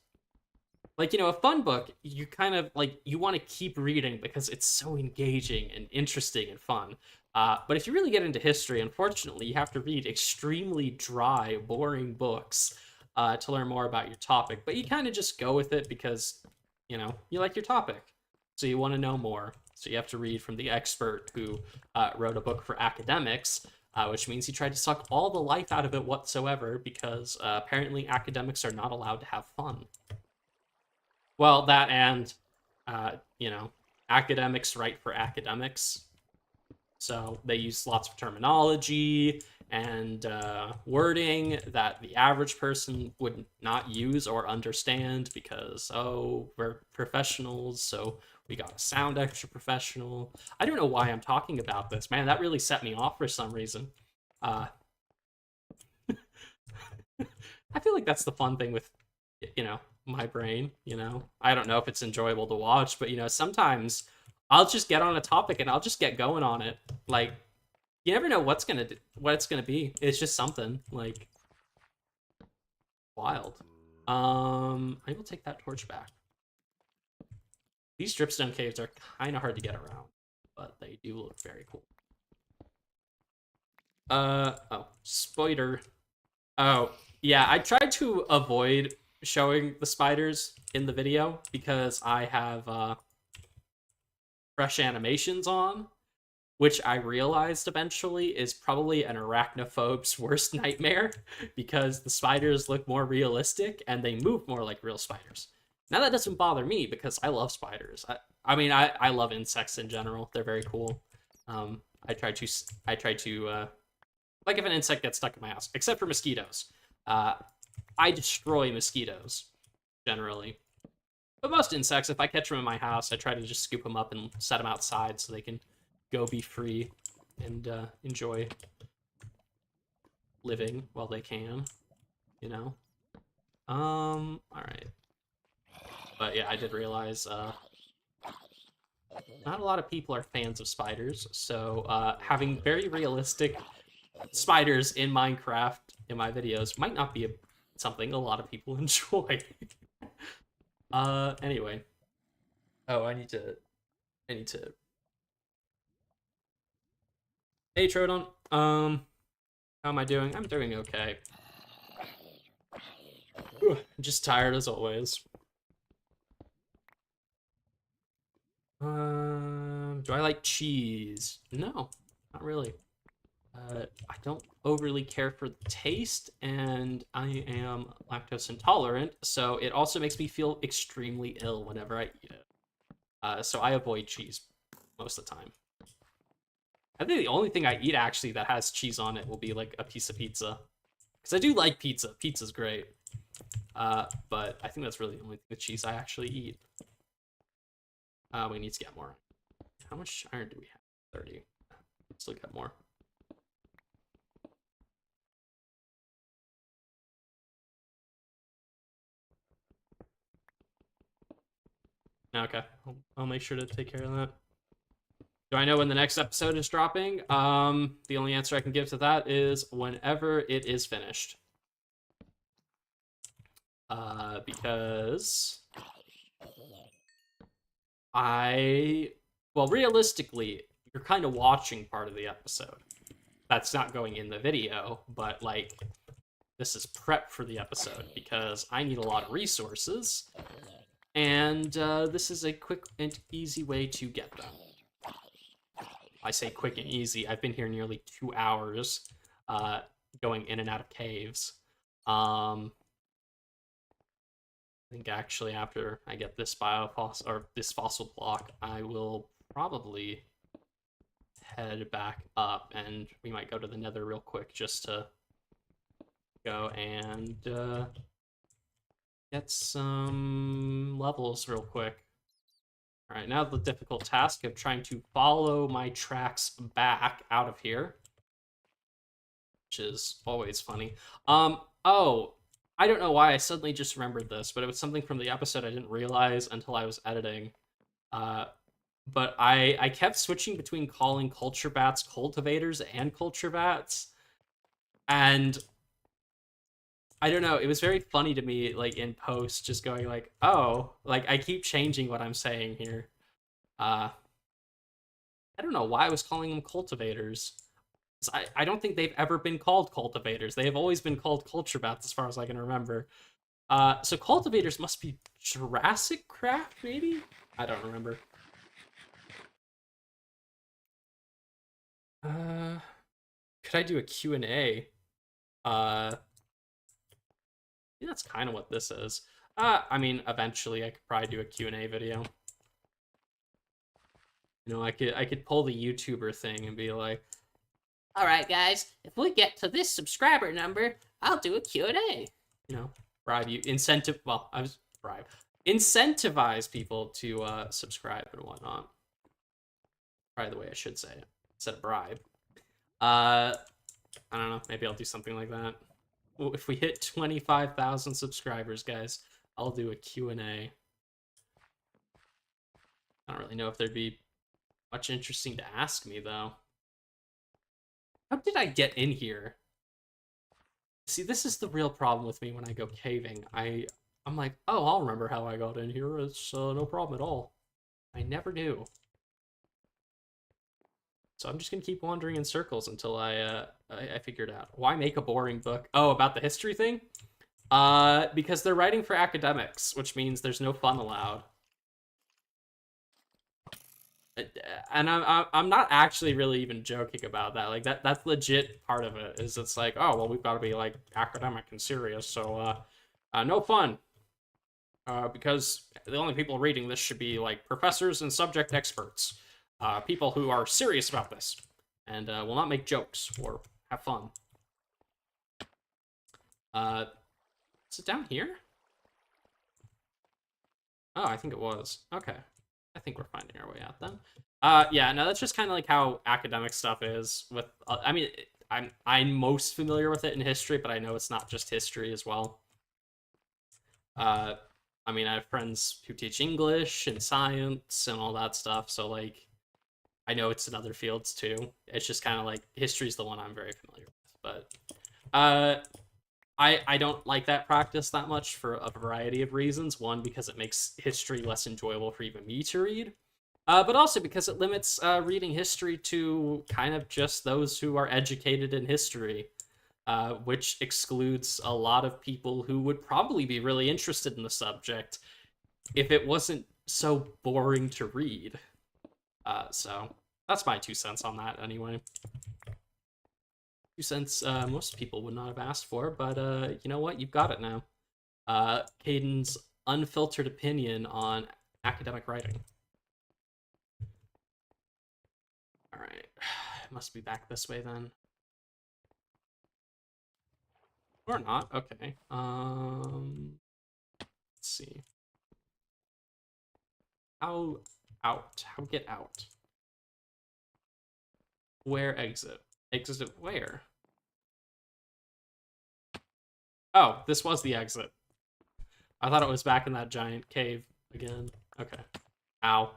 Like, you know, a fun book, you kind of like you want to keep reading because it's so engaging and interesting and fun. But if you really get into history, unfortunately, you have to read extremely dry, boring books to learn more about your topic. But you kind of just go with it because, you know, you like your topic. So you want to know more. So you have to read from the expert who wrote a book for academics, which means he tried to suck all the life out of it whatsoever because apparently academics are not allowed to have fun. Well, that and, you know, academics write for academics. So they use lots of terminology and wording that the average person would not use or understand because, oh, we're professionals, so we gotta sound extra professional. I don't know why I'm talking about this. Man, that really set me off for some reason. I feel like that's the fun thing with, you know, my brain, you know? I don't know if it's enjoyable to watch, but, you know, sometimes I'll just get on a topic and I'll just get going on it. Like, you never know what it's gonna be. It's just something like wild. I will take that torch back. These dripstone caves are kind of hard to get around, but they do look very cool. Oh, spider. Oh, yeah, I tried to avoid showing the spiders in the video because I have fresh animations on, which I realized eventually is probably an arachnophobe's worst nightmare because the spiders look more realistic and they move more like real spiders. Now that doesn't bother me because I love spiders. I mean, I love insects in general. They're very cool. I try to like if an insect gets stuck in my house, except for mosquitoes. I destroy mosquitoes generally. But most insects, if I catch them in my house, I try to just scoop them up and set them outside so they can go be free and enjoy living while they can, you know? All right. But yeah, I did realize not a lot of people are fans of spiders, so having very realistic spiders in Minecraft in my videos might not be something a lot of people enjoy. Anyway. Oh, I need to. Hey, Trodon. How am I doing? I'm doing okay. I'm just tired as always. Do I like cheese? No, not really. I don't overly care for the taste, and I am lactose intolerant, so it also makes me feel extremely ill whenever I eat it. So I avoid cheese most of the time. I think the only thing I eat actually that has cheese on it will be like a piece of pizza. Because I do like pizza. Pizza's great. But I think that's really the only thing with cheese I actually eat. We need to get more. How much iron do we have? 30. Let's look at more. Okay, I'll make sure to take care of that. Do I know when the next episode is dropping? The only answer I can give to that is whenever it is finished. Because well, realistically, you're kind of watching part of the episode. That's not going in the video, but like, this is prep for the episode because I need a lot of resources, and this is a quick and easy way to get them. I say quick and easy. I've been here nearly 2 hours, going in and out of caves. I think actually after I get this biofossil or this fossil block, I will probably head back up, and we might go to the Nether real quick just to go and get some levels real quick. All right, now the difficult task of trying to follow my tracks back out of here, which is always funny. Oh, I don't know why I suddenly just remembered this, but it was something from the episode I didn't realize until I was editing. But I kept switching between calling culture bats cultivators and culture bats, and I don't know, it was very funny to me, like, in post, just going like, oh, like, I keep changing what I'm saying here. I don't know why I was calling them cultivators. I don't think they've ever been called cultivators. They have always been called culture bats, as far as I can remember. So cultivators must be Jurassic craft, maybe? I don't remember. Could I do a Q&A? Yeah, that's kind of what this is. I mean, eventually I could probably do a Q&A video. You know, I could pull the YouTuber thing and be like, all right, guys, if we get to this subscriber number, I'll do a Q&A. You know, bribe you, incentivize people to subscribe and whatnot. Probably the way I should say it, instead of bribe. I don't know, maybe I'll do something like that. If we hit 25,000 subscribers, guys, I'll do a Q&A. I don't really know if there'd be much interesting to ask me, though. How did I get in here? See, this is the real problem with me when I go caving. I'm like, oh, I'll remember how I got in here. It's no problem at all. I never do. So I'm just gonna keep wandering in circles until I figure it out. Why make a boring book? Oh, about the history thing? Because they're writing for academics, which means there's no fun allowed. And I'm not actually really even joking about that. Like that's legit part of it. Is it's like, oh well, we've got to be like academic and serious, so no fun. Because the only people reading this should be like professors and subject experts. People who are serious about this and will not make jokes or have fun. Is it down here? Oh, I think it was. Okay. I think we're finding our way out then. Yeah, no, that's just kind of like how academic stuff is with, I mean, I'm most familiar with it in history, but I know it's not just history as well. I mean, I have friends who teach English and science and all that stuff, so like, I know it's in other fields too. It's just kind of like history's the one I'm very familiar with. But I don't like that practice that much for a variety of reasons. One, because it makes history less enjoyable for even me to read. But also because it limits reading history to kind of just those who are educated in history, which excludes a lot of people who would probably be really interested in the subject if it wasn't so boring to read. So that's my 2 cents on that anyway. 2 cents most people would not have asked for, but you know what? You've got it now. Caden's unfiltered opinion on academic writing. Alright. It must be back this way then. Or not. Okay. Let's see. How out? How get out? Where exit? Exit where? Oh, this was the exit. I thought it was back in that giant cave again. Okay. Ow.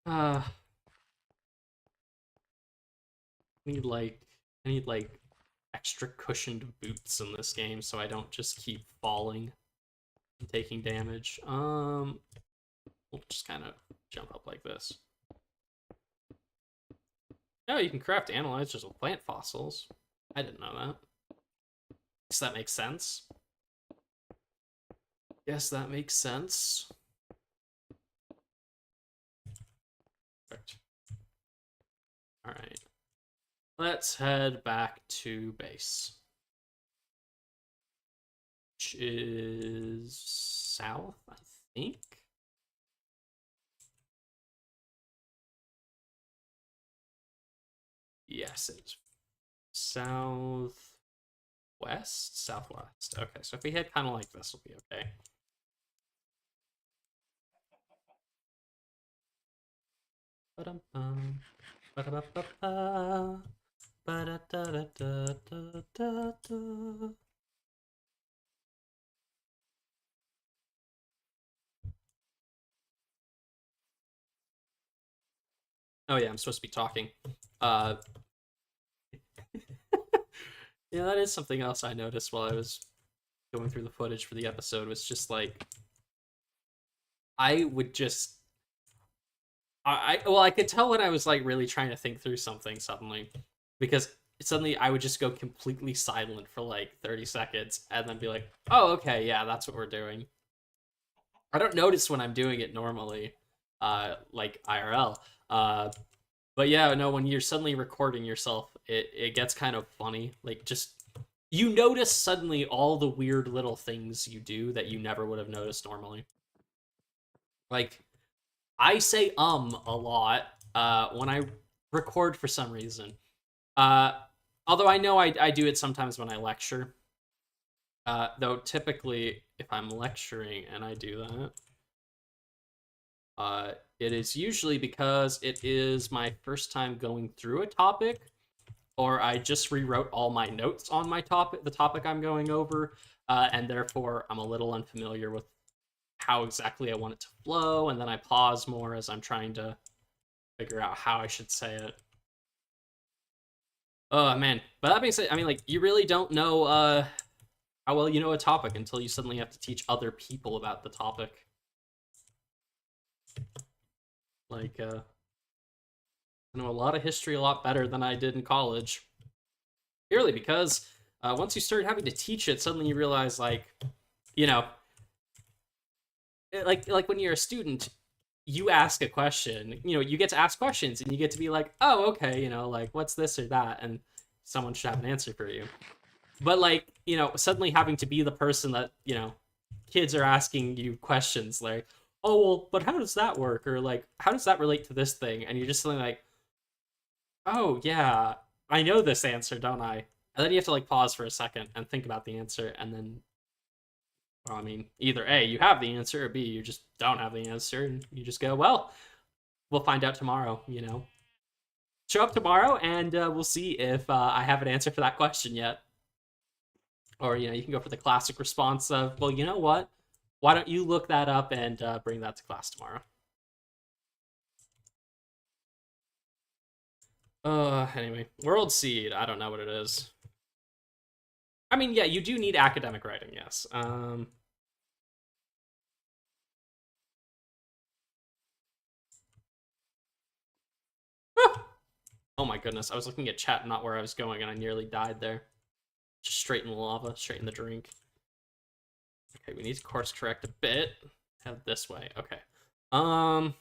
I need like extra cushioned boots in this game so I don't just keep falling and taking damage. We'll just kind of jump up like this. Oh, you can craft analyzers with plant fossils. I didn't know that. Guess that makes sense. Yes, that makes sense. Perfect. All right. Let's head back to base. Which is south, I think. Yes, it's southwest? Southwest. Okay, so if we head kind of like this, we'll be okay. Ba-dum-bum. Ba-da-ba-ba-ba. Ba-da-da-da-da-da-da-da. Oh yeah, I'm supposed to be talking. Yeah, that is something else I noticed while I was going through the footage for the episode. Was just like I would just I could tell when I was like really trying to think through something suddenly, because suddenly I would just go completely silent for like 30 seconds and then be like, oh, okay, yeah, that's what we're doing. I don't notice when I'm doing it normally, like IRL. But yeah, no, when you're suddenly recording yourself, it gets kind of funny. Like, just you notice suddenly all the weird little things you do that you never would have noticed normally. Like, I say a lot when I record for some reason. Although I know I do it sometimes when I lecture. Though typically, if I'm lecturing and I do that, it is usually because it is my first time going through a topic, or I just rewrote all my notes on my topic, the topic I'm going over, and therefore I'm a little unfamiliar with how exactly I want it to flow, and then I pause more as I'm trying to figure out how I should say it. Oh man, but that being said, I mean, like, you really don't know how well you know a topic until you suddenly have to teach other people about the topic. Like, I know a lot of history a lot better than I did in college. Purely because once you start having to teach it, suddenly you realize, like, you know, like when you're a student, you ask a question, you know, you get to ask questions and you get to be like, oh, okay, you know, like, what's this or that, and someone should have an answer for you. But, like, you know, suddenly having to be the person that, you know, kids are asking you questions like, oh, well, but how does that work, or like, how does that relate to this thing, and you're just something like, oh yeah, I know this answer, don't I? And then you have to like pause for a second and think about the answer, and then, well, I mean, either A, you have the answer, or B, you just don't have the answer, and you just go, well, we'll find out tomorrow, you know? Show up tomorrow, and we'll see if I have an answer for that question yet. Or, you know, you can go for the classic response of, well, you know what? Why don't you look that up and bring that to class tomorrow? Anyway, World Seed. I don't know what it is. I mean, yeah, you do need academic writing, yes. Oh my goodness, I was looking at chat, not where I was going, and I nearly died there. Just straight in the lava, straight in the drink. Okay, we need to course correct a bit. Head this way. Okay. I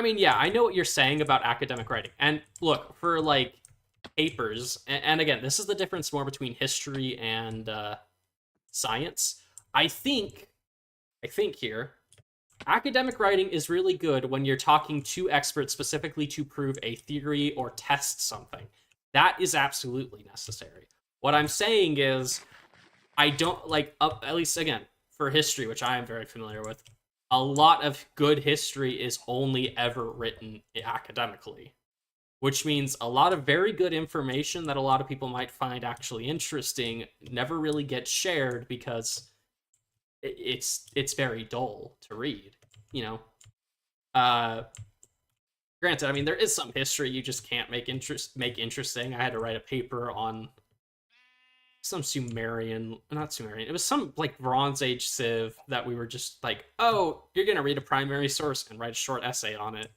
mean, yeah, I know what you're saying about academic writing. And look, for like papers, and again, this is the difference more between history and science. I think here, academic writing is really good when you're talking to experts specifically to prove a theory or test something. That is absolutely necessary. What I'm saying is, I don't like, at least again, for history, which I am very familiar with, a lot of good history is only ever written academically, which means a lot of very good information that a lot of people might find actually interesting never really gets shared because it's very dull to read, you know. Granted, I mean, there is some history you just can't make interesting. I had to write a paper on some Sumerian, not Sumerian, it was some like Bronze Age civ that we were just like, oh, you're gonna read a primary source and write a short essay on it.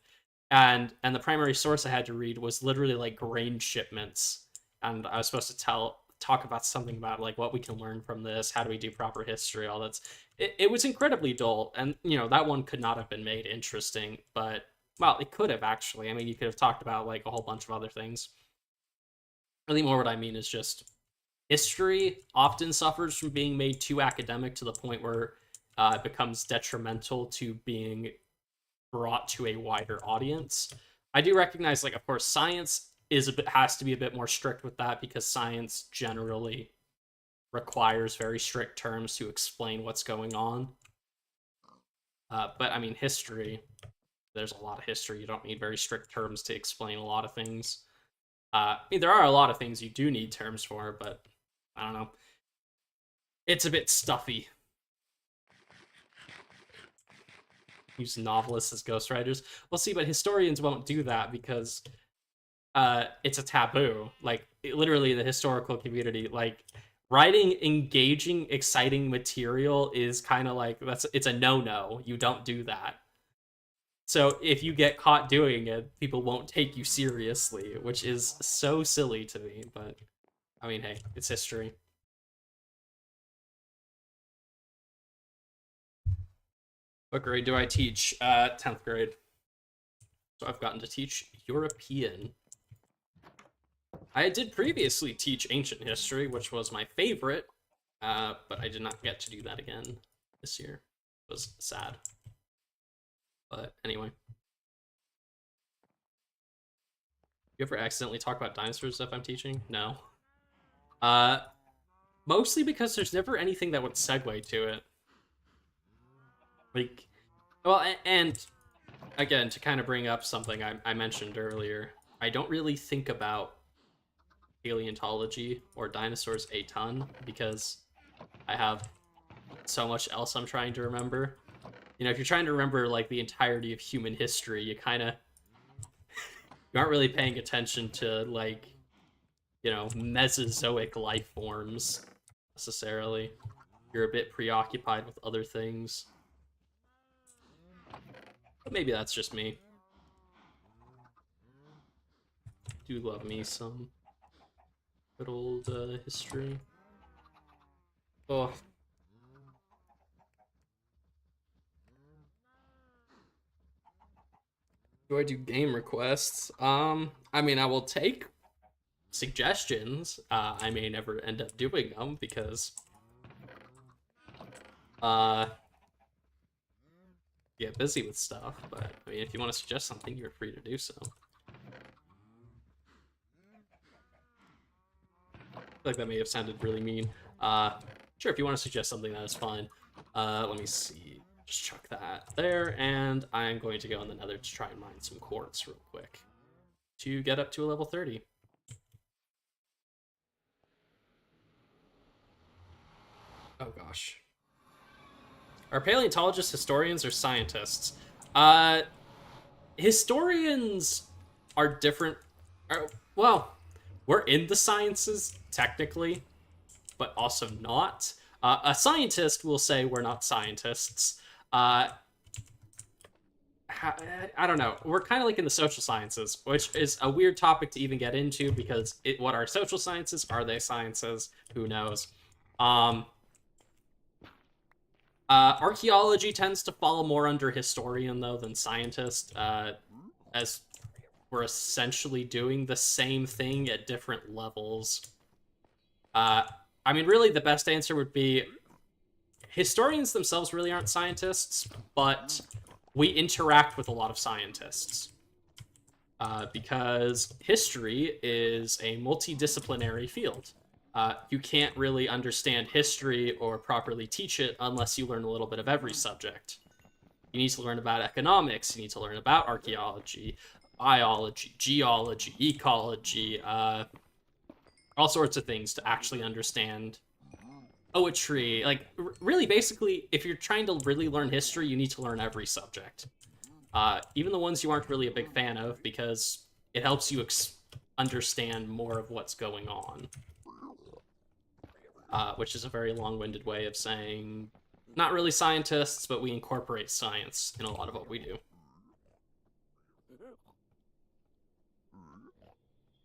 And the primary source I had to read was literally like grain shipments, and I was supposed to talk about something about like what we can learn from this, how do we do proper history, all that. It was incredibly dull, and you know that one could not have been made interesting, but well, it could have actually. I mean, you could have talked about like a whole bunch of other things. Really, more what I mean is just history often suffers from being made too academic to the point where it becomes detrimental to being brought to a wider audience. I do recognize, like, of course, science has to be a bit more strict with that because science generally requires very strict terms to explain what's going on. But I mean, history, there's a lot of history. You don't need very strict terms to explain a lot of things. I mean, there are a lot of things you do need terms for, but I don't know. It's a bit stuffy. Use novelists as ghostwriters. Well, see, but historians won't do that because it's a taboo. Like, literally in the historical community, like, writing engaging, exciting material is kind of like, it's a no-no. You don't do that. So if you get caught doing it, people won't take you seriously, which is so silly to me, but I mean, hey, it's history. What grade do I teach? 10th grade. So I've gotten to teach European. I did previously teach ancient history, which was my favorite, but I did not get to do that again this year. It was sad. But anyway. You ever accidentally talk about dinosaurs if I'm teaching? No. Mostly because there's never anything that would segue to it. Like, well, and again, to kind of bring up something I mentioned earlier, I don't really think about paleontology or dinosaurs a ton because I have so much else I'm trying to remember. You know, if you're trying to remember like the entirety of human history, you aren't really paying attention to like, you know, Mesozoic life forms necessarily. You're a bit preoccupied with other things. But maybe that's just me. Do love me some good old history. Oh. Do I do game requests? I mean, I will take suggestions. I may never end up doing them because get busy with stuff, but I mean, if you want to suggest something, you're free to do so. I feel like that may have sounded really mean. Sure, if you want to suggest something, that is fine. Let me see. Just chuck that there, and I'm going to go in the Nether to try and mine some quartz real quick to get up to a level 30. Oh gosh. Are paleontologists historians or scientists? Historians are different. Well, we're in the sciences, technically, but also not. A scientist will say we're not scientists. I don't know. We're kind of like in the social sciences, which is a weird topic to even get into because what are social sciences? Are they sciences? Who knows? Archaeology tends to fall more under historian, though, than scientist, as we're essentially doing the same thing at different levels. I mean, really, the best answer would be historians themselves really aren't scientists, but we interact with a lot of scientists. Because history is a multidisciplinary field. You can't really understand history or properly teach it unless you learn a little bit of every subject. You need to learn about economics, you need to learn about archaeology, biology, geology, ecology, all sorts of things to actually understand poetry. Like, really, basically, if you're trying to really learn history, you need to learn every subject. Even the ones you aren't really a big fan of, because it helps you understand more of what's going on. Which is a very long-winded way of saying, not really scientists, but we incorporate science in a lot of what we do.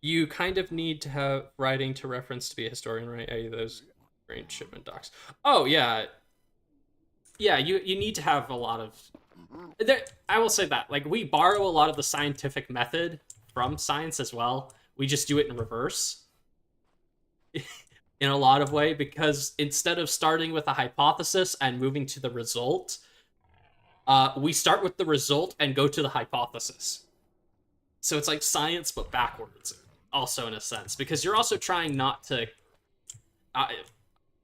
You kind of need to have writing to reference to be a historian, right? Those grain shipment docs. Oh, yeah. Yeah, you need to have a lot of... I will say that. Like, we borrow a lot of the scientific method from science as well. We just do it in reverse. In a lot of way, because instead of starting with a hypothesis and moving to the result, we start with the result and go to the hypothesis. So it's like science, but backwards, also in a sense, because you're also trying not to...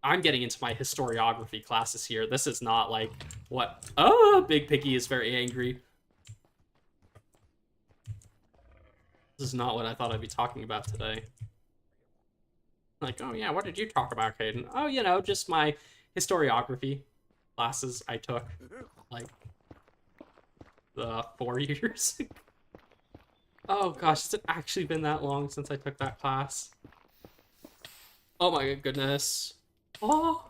I'm getting into my historiography classes here. This is not like what... Oh, Big Piggy is very angry. This is not what I thought I'd be talking about today. Like, oh yeah, what did you talk about, Caden? Oh, you know, just my historiography classes I took, like, 4 years. Oh gosh, has it actually been that long since I took that class? Oh my goodness. Oh.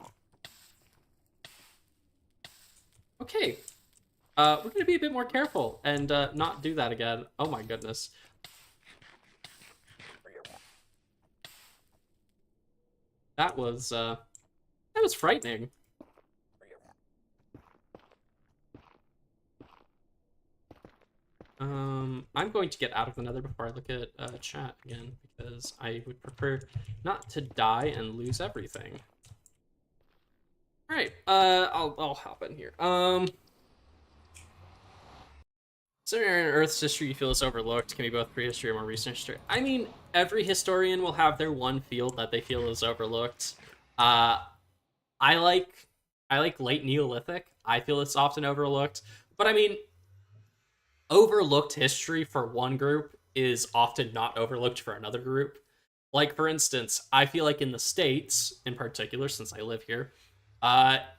Okay. We're gonna be a bit more careful and not do that again. Oh my goodness. That was frightening. I'm going to get out of the Nether before I look at chat again, because I would prefer not to die and lose everything. All right, I'll hop in here. So in Earth's history you feel is overlooked, can be both prehistory or more recent history. I mean, every historian will have their one field that they feel is overlooked. I like late Neolithic. I feel it's often overlooked. But I mean, overlooked history for one group is often not overlooked for another group. Like, for instance, I feel like in the States, in particular, since I live here,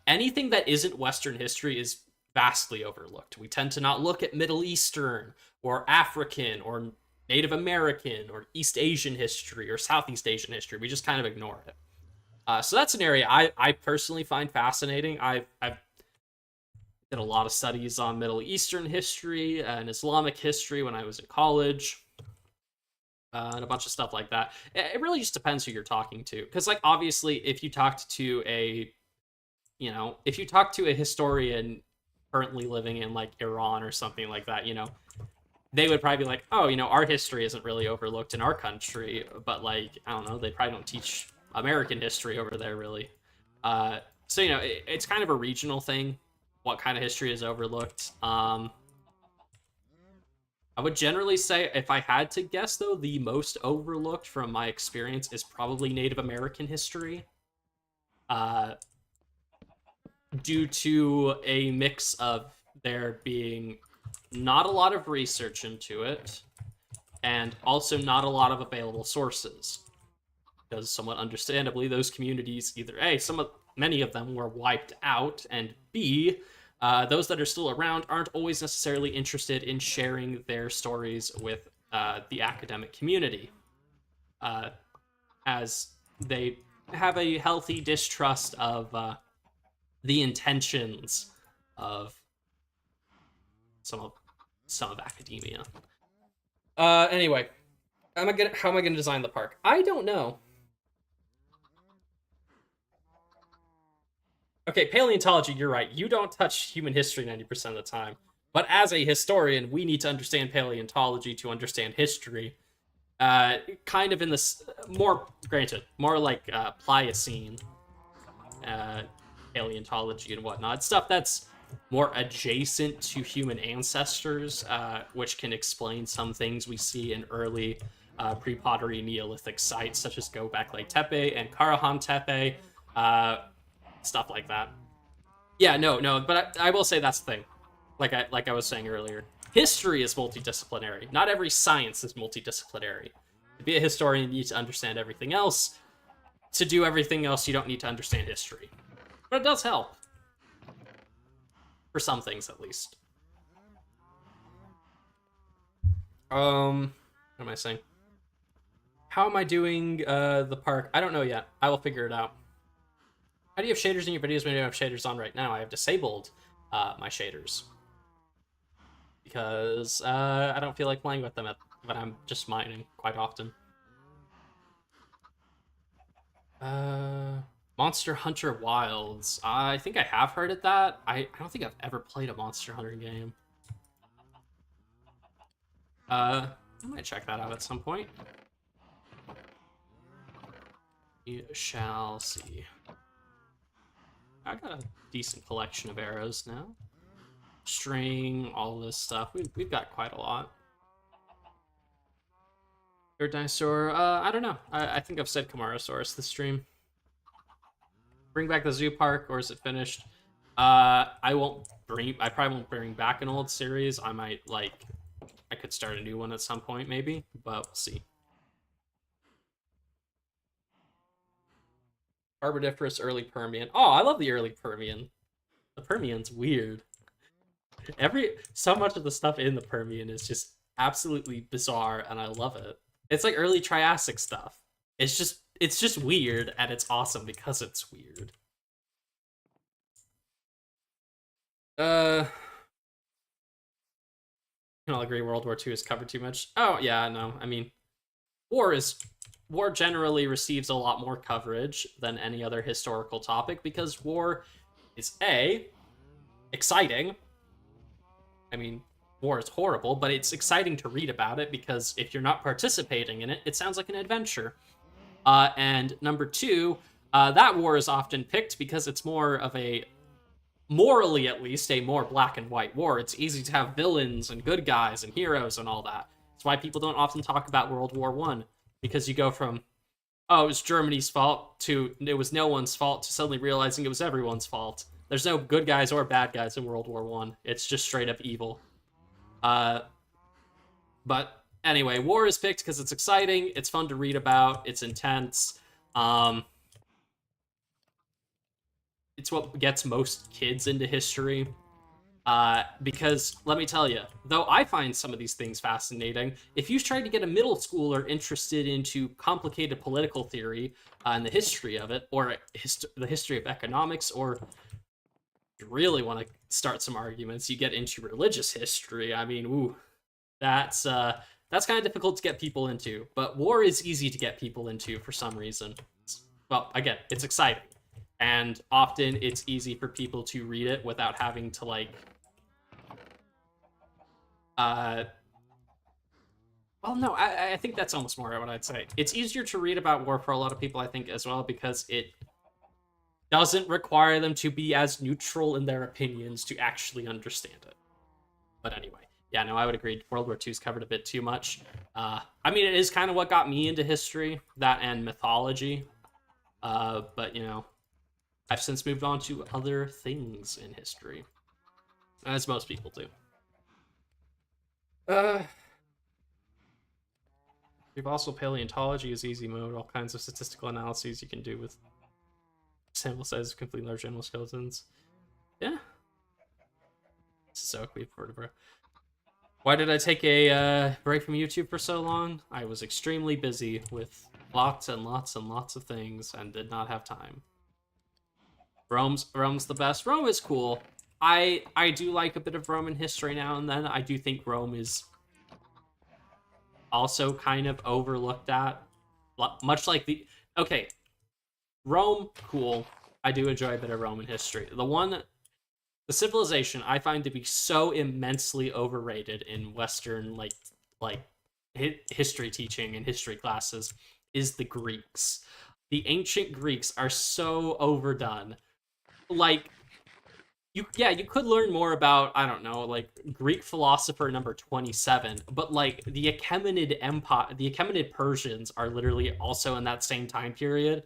anything that isn't Western history is vastly overlooked. We tend to not look at Middle Eastern or African or Native American or East Asian history or Southeast Asian history. We just kind of ignore it. So that's an area I personally find fascinating. I've did a lot of studies on Middle Eastern history and Islamic history when I was in college, and a bunch of stuff like that. It really just depends who you're talking to, because, like, obviously, if you talked to a historian currently living in, like, Iran or something like that, they would probably be like, oh, our history isn't really overlooked in our country, but, like, I don't know, they probably don't teach American history over there, really. So, it's kind of a regional thing, what kind of history is overlooked. I would generally say, if I had to guess, though, the most overlooked from my experience is probably Native American history. Due to a mix of there being not a lot of research into it, and also not a lot of available sources. Because somewhat understandably, those communities either A, many of them were wiped out, and B, those that are still around aren't always necessarily interested in sharing their stories with the academic community, as they have a healthy distrust of the intentions of some of academia. Anyway, how am I gonna design the park? I don't know. Okay, paleontology, you're right. You don't touch human history 90% of the time. But as a historian, we need to understand paleontology to understand history. Kind of in this more like Pliocene. paleontology and whatnot. Stuff that's more adjacent to human ancestors, which can explain some things we see in early pre-pottery Neolithic sites, such as Göbekli Tepe and Karahan Tepe, stuff like that. Yeah, no, but I will say that's the thing. Like I was saying earlier, history is multidisciplinary. Not every science is multidisciplinary. To be a historian, you need to understand everything else. To do everything else, you don't need to understand history. But it does help. For some things, at least. What am I saying? How am I doing the park? I don't know yet. I will figure it out. How do you have shaders in your videos when you don't have shaders on right now? I have disabled my shaders. Because I don't feel like playing with them when I'm just mining quite often. Monster Hunter Wilds. I think I have heard of that. I don't think I've ever played a Monster Hunter game. I might check that out at some point. You shall see. I got a decent collection of arrows now. String, all this stuff. We've got quite a lot. Third dinosaur, I don't know. I think I've said Camarasaurus this stream. Bring back the zoo park, or is it finished? I probably won't bring back an old series. I might, I could start a new one at some point, maybe, but we'll see. Arboriferous early Permian. Oh, I love the early Permian. The Permian's weird. So much of the stuff in the Permian is just absolutely bizarre, and I love it. It's like early Triassic stuff. It's just weird, and it's awesome because it's weird. I can all agree World War II is covered too much. Oh yeah, no. I mean, war generally receives a lot more coverage than any other historical topic because war is exciting. I mean, war is horrible, but it's exciting to read about it because if you're not participating in it, it sounds like an adventure. And number two, that war is often picked because it's more of a, morally at least, a more black and white war. It's easy to have villains and good guys and heroes and all that. That's why people don't often talk about World War I, because you go from, oh, it was Germany's fault, to it was no one's fault, to suddenly realizing it was everyone's fault. There's no good guys or bad guys in World War I. It's just straight up evil. But anyway, war is picked because it's exciting, it's fun to read about, it's intense. It's what gets most kids into history. Because, let me tell you, though I find some of these things fascinating, if you try to get a middle schooler interested into complicated political theory and the history of it, or the history of economics, or you really want to start some arguments, you get into religious history, I mean, ooh, that's kind of difficult to get people into. But war is easy to get people into for some reason. Well, again, it's exciting. And often it's easy for people to read it without having to, well, no, I think that's almost more what I'd say. It's easier to read about war for a lot of people, I think, as well, because it doesn't require them to be as neutral in their opinions to actually understand it. But anyway, yeah, no, I would agree. World War II's covered a bit too much. I mean, it is kind of what got me into history, that and mythology. But, you know, I've since moved on to other things in history, as most people do. We've also paleontology is easy mode, all kinds of statistical analyses you can do with sample size of completely large animal skeletons. Yeah. So we've vertebra. Why did I take a break from YouTube for so long? I was extremely busy with lots and lots and lots of things and did not have time. Rome's the best. Rome is cool. I do like a bit of Roman history now and then. I do think Rome is also kind of overlooked at. Much like the... Okay. Rome, cool. I do enjoy a bit of Roman history. The civilization I find to be so immensely overrated in Western, history teaching and history classes is the Greeks. The ancient Greeks are so overdone. like you could learn more about, I don't know, like Greek philosopher number 27, but like the Achaemenid Empire, the Achaemenid Persians are literally also in that same time period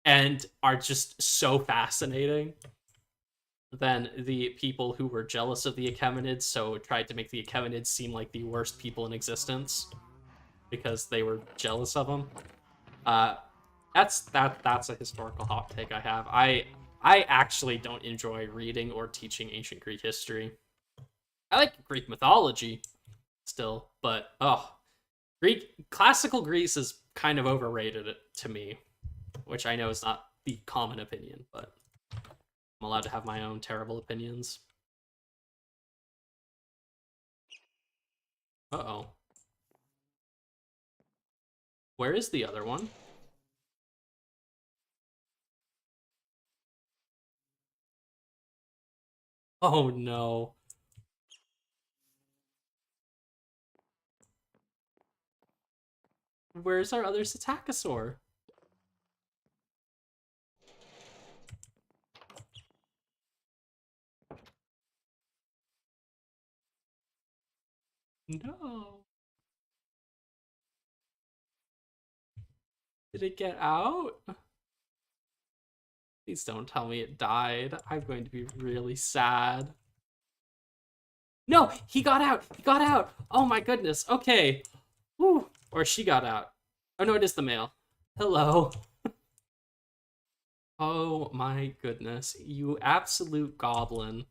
and are just so fascinating than the people who were jealous of the Achaemenids, so tried to make the Achaemenids seem like the worst people in existence because they were jealous of them. Uh, that's a historical hot take I have. I actually don't enjoy reading or teaching ancient Greek history. I like Greek mythology still, but classical Greece is kind of overrated to me, which I know is not the common opinion, but I'm allowed to have my own terrible opinions. Uh-oh. Where is the other one? Oh no. Where's our other Psittacosaur? No. Did it get out? Please don't tell me it died. I'm going to be really sad. No, he got out. He got out. Oh my goodness. Okay. Whew. Or she got out. Oh no, it is the male. Hello. Oh my goodness. You absolute goblin.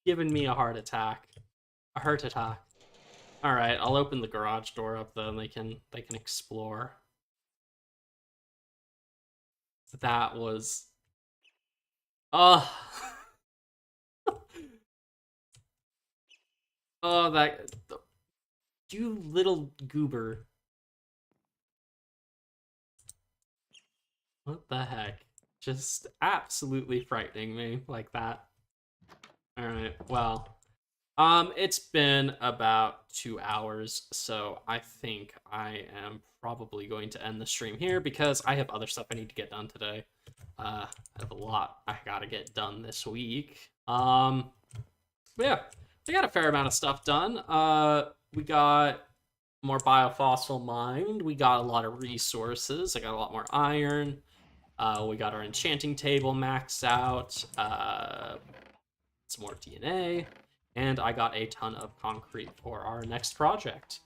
Giving me a heart attack. A heart attack. Alright, I'll open the garage door up though and they can explore. That was oh oh that you little goober. What the heck? Just absolutely frightening me like that. Alright, well. It's been about 2 hours, so I think I am probably going to end the stream here because I have other stuff I need to get done today. I have a lot I gotta get done this week. But yeah, we got a fair amount of stuff done. We got more biofossil mined. We got a lot of resources. I got a lot more iron. We got our enchanting table maxed out. Some more DNA. And I got a ton of concrete for our next project.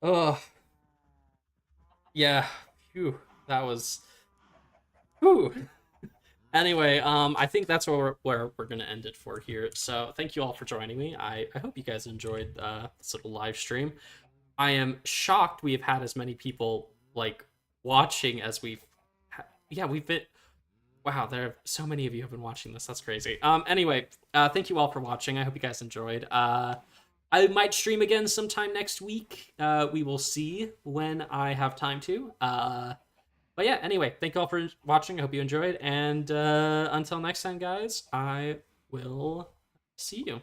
Ugh. Yeah. Phew. That was... Whew. Anyway, I think that's where we're going to end it for here. So thank you all for joining me. I hope you guys enjoyed this little live stream. I am shocked we've had as many people, like, watching as we've... Yeah, we've been... Wow, there are so many of you have been watching this. That's crazy. Anyway, thank you all for watching. I hope you guys enjoyed. I might stream again sometime next week. We will see when I have time to. But yeah, anyway, thank you all for watching. I hope you enjoyed. And until next time, guys, I will see you.